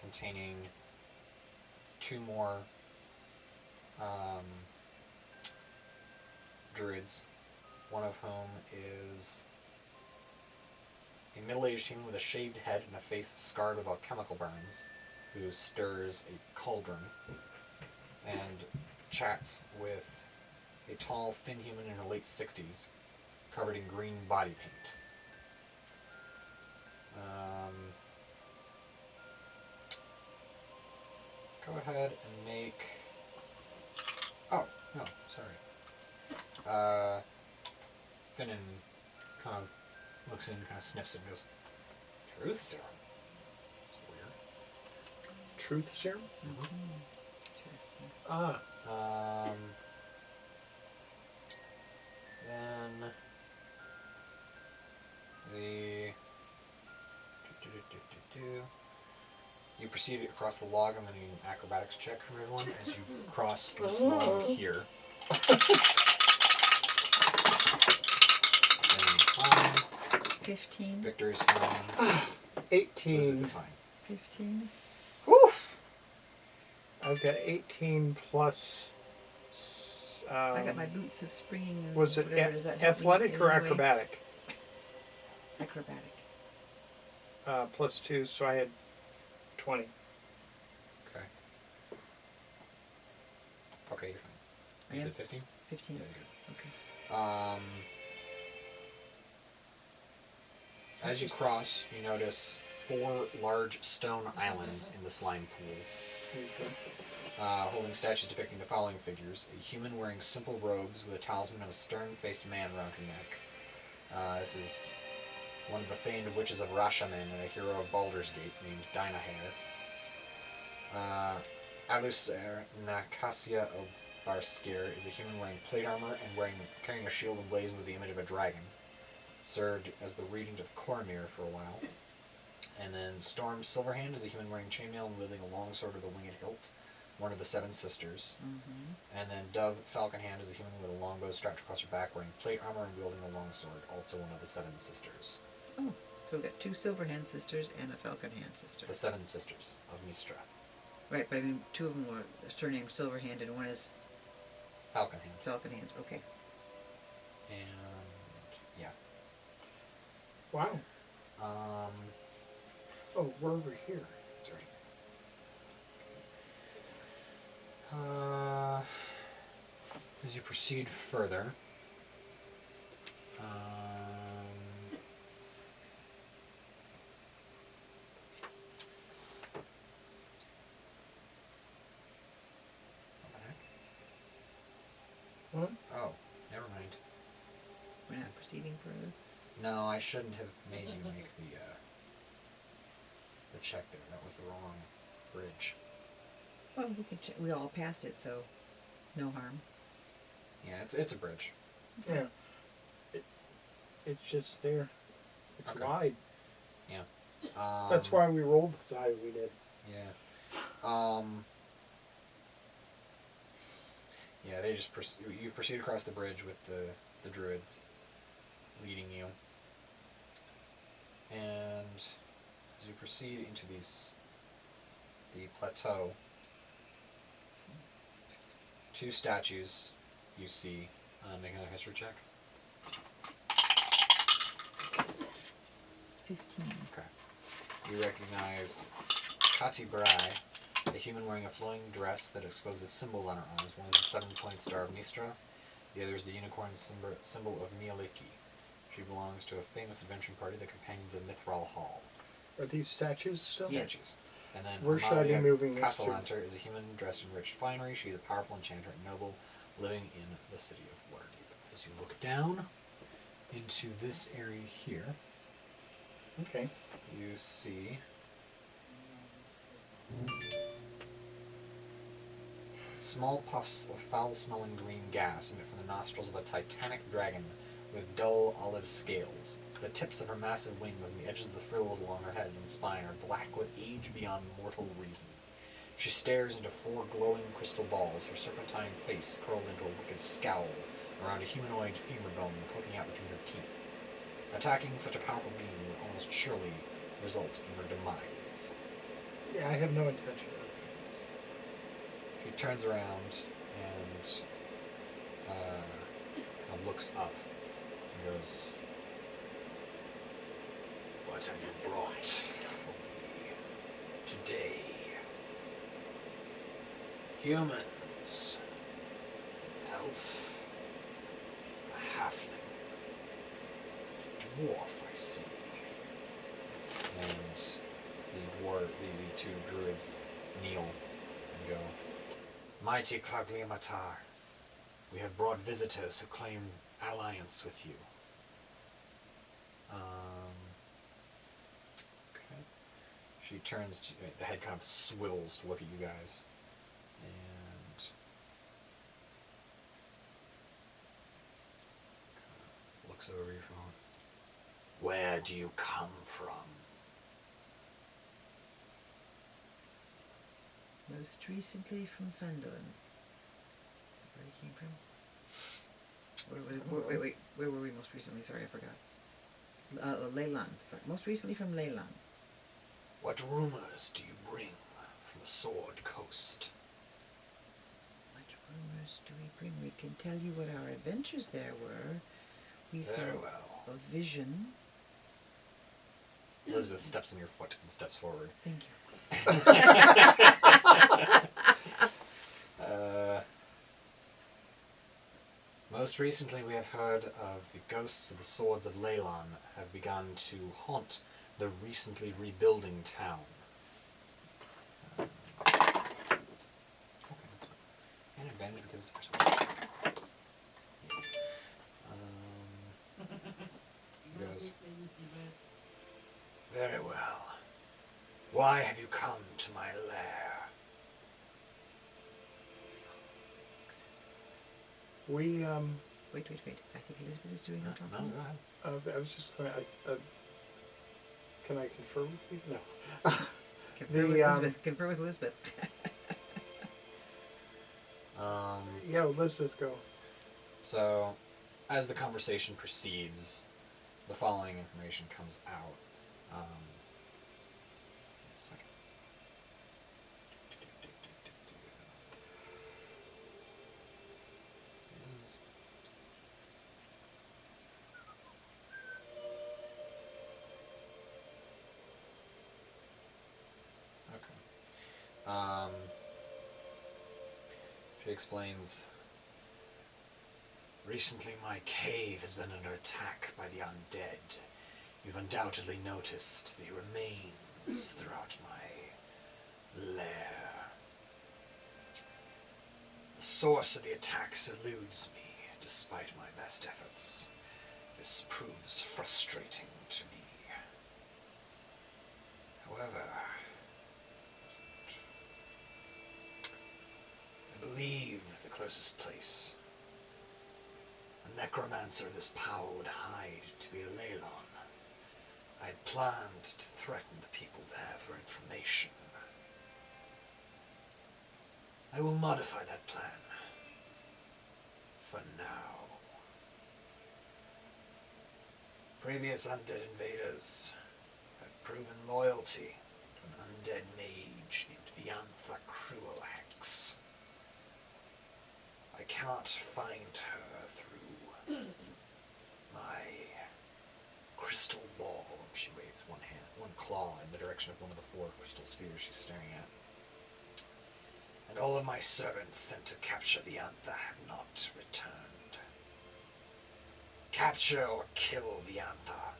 Containing 2 more druids, one of whom is a middle-aged human with a shaved head and a face scarred with alchemical burns, who stirs a cauldron and chats with a tall, thin human in her late 60s, covered in green body paint. Go ahead and make... Oh, no, sorry. Finnan kind of looks in, kind of sniffs it and goes, Truth serum? That's weird. Truth serum? Interesting. Ah. Then the you proceed across the log. I'm going to need an acrobatics check from everyone as you cross this log here. And fine. 15. Victor's fine. 18. Elizabeth is fine. 15. Woof! I've got 18 plus. I got my boots of springing. And Was it whatever. Does that help me athletic in or any way? acrobatic? Acrobatic. Plus 2, so I had 20. Okay. Okay, you're fine. You I am? said 15? 15. Yeah, you're Okay. good. As you cross, you notice 4 large stone islands in the slime pool, holding statues depicting the following figures: a human wearing simple robes with a talisman and a stern-faced man around her neck. This is one of the famed witches of Rashaman and a hero of Baldur's Gate named Dynahair. Alusair Nakasia of Barskir is a human wearing plate armor and carrying a shield emblazoned with the image of a dragon. Served as the regent of Cormyr for a while. And then Storm Silverhand is a human wearing chainmail and wielding a longsword with a winged hilt, one of the 7 sisters. Mm-hmm. And then Dove Falconhand is a human with a longbow strapped across her back, wearing plate armor and wielding a longsword, also one of the 7 sisters. Oh, so we've got 2 Silverhand sisters and a Falconhand sister. The 7 sisters of Mystra. Right, but I mean, 2 of them were surnamed Silverhand and one is Falconhand. Falconhand. Okay. And yeah. Wow. Oh, we're over here. That's right. As you proceed further, Oh, never mind. We're not proceeding further. No, I shouldn't have made you make the check there. That was the wrong bridge. Well, we can check. We all passed it, so no harm. Yeah, it's a bridge. Yeah. It's just there. It's Okay. wide. Yeah. That's why we rolled as high as we did. Yeah. Yeah, they just you proceed across the bridge with the druids leading you, and as you proceed into the plateau, two statues you see. Making a history check. 15. Okay. You recognize Kati Brai, a human wearing a flowing dress that exposes symbols on her arms. One is the 7-pointed star of Mistra, the other is the unicorn symbol of Mialiki. She belongs to a famous adventuring party, the Companions of Mithral Hall. Are these statues still? Yes. Statues. And then Where should I be moving this to? Castellanter is a human dressed in rich finery. She is a powerful enchanter and noble living in the city of Waterdeep. As you look down into this area here, Okay. you see small puffs of foul-smelling green gas emit from the nostrils of a titanic dragon with dull olive scales. The tips of her massive wings and the edges of the frills along her head and spine are black with age beyond mortal reason. She stares into 4 glowing crystal balls, her serpentine face curled into a wicked scowl around a humanoid femur bone poking out between her teeth. Attacking such a powerful being would almost surely result in her demise. Yeah, I have no intention of doing this. She turns around and kind of looks up and goes, "What have you brought for me today? Humans, elf, a halfling, dwarf, I see." And the two druids kneel and go, "Mighty Claugliamatar, we have brought visitors who claim alliance with you." Okay. She turns to, the head kind of swivels to look at you guys, and looks over your phone. "Where do you come from?" Most recently from Fandolin. Is that where he came from? Wait. Where were we most recently? Sorry, I forgot. Leilon. Most recently from Leilon. "What rumors do you bring from the Sword Coast?" What rumors do we bring? We can tell you what our adventures there were. We Very saw well. a vision. Elizabeth steps on your foot and steps forward. Thank you. Most recently we have heard of the ghosts of the swords of Leilon have begun to haunt the recently rebuilding town. Okay, that's fine. And advantage because it's persuade. He goes, "Very well. Why have you come to my lair?" We, Wait. I think Elizabeth is doing her talking. No, go ahead. I was just going to, can I confer with you? No. Confer with Elizabeth. Confer with Elizabeth. Yeah, Elizabeth, go. So, as the conversation proceeds, the following information comes out. A second. Okay. She explains, "Recently my cave has been under attack by the undead. You've undoubtedly noticed the remains throughout my lair. The source of the attacks eludes me. despite my best efforts, this proves frustrating to me. However, I believe the closest place a necromancer of this power would hide to be Leilon. I had planned to threaten the people there for information. I will modify that plan. For now. Previous undead invaders have proven loyalty to an undead mage named Viantha Cruelhex. I cannot find her through my crystal ball. She waves one claw in the direction of one of the 4 crystal spheres she's staring at. And all of my servants sent to capture Viantha have not returned. Capture or kill Viantha.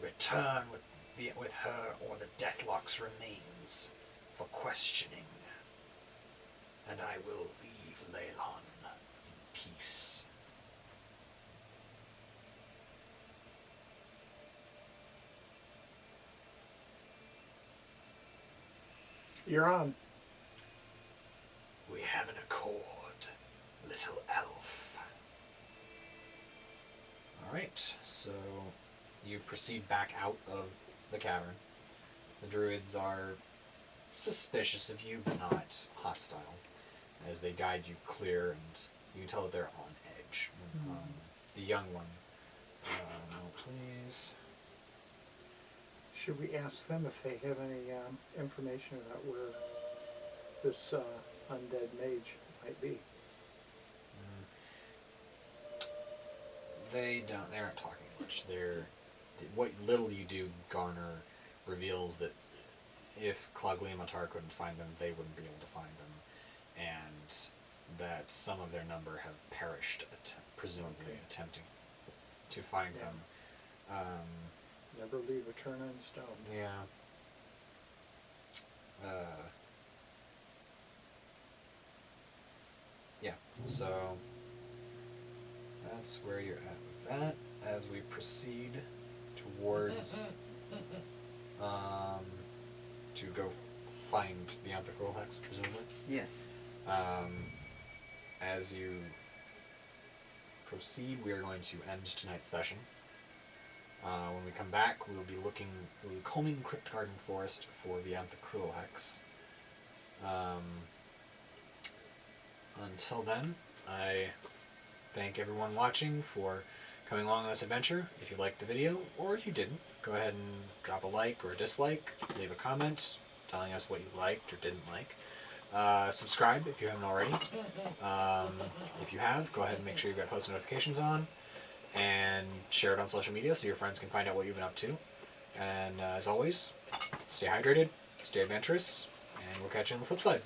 Return with her or the deathlock's remains for questioning. And I will leave Leilon in peace. You're on. We have an accord, little elf. Alright, so you proceed back out of the cavern. The druids are suspicious of you, but not hostile, as they guide you clear, and you can tell that they're on edge. The young one. No, please. Should we ask them if they have any information about where this undead mage might be? They aren't talking much. What little you do garner reveals that if Claugliamatar couldn't find them, they wouldn't be able to find them, and that some of their number have perished, presumably attempting to find them. Never leave a turn on stone. Yeah. Yeah, so that's where you're at with that. As we proceed towards to go find the Anthrocal Hex, presumably. Yes. As you proceed, we are going to end tonight's session. When we come back, we'll be combing Cryptgarden Forest for the Anthrocal Hex. Until then, I thank everyone watching for coming along on this adventure. If you liked the video, or if you didn't, go ahead and drop a like or a dislike, leave a comment telling us what you liked or didn't like. Subscribe if you haven't already. If you have, go ahead and make sure you've got post notifications on, and share it on social media so your friends can find out what you've been up to. And as always, stay hydrated, stay adventurous, and we'll catch you on the flip side.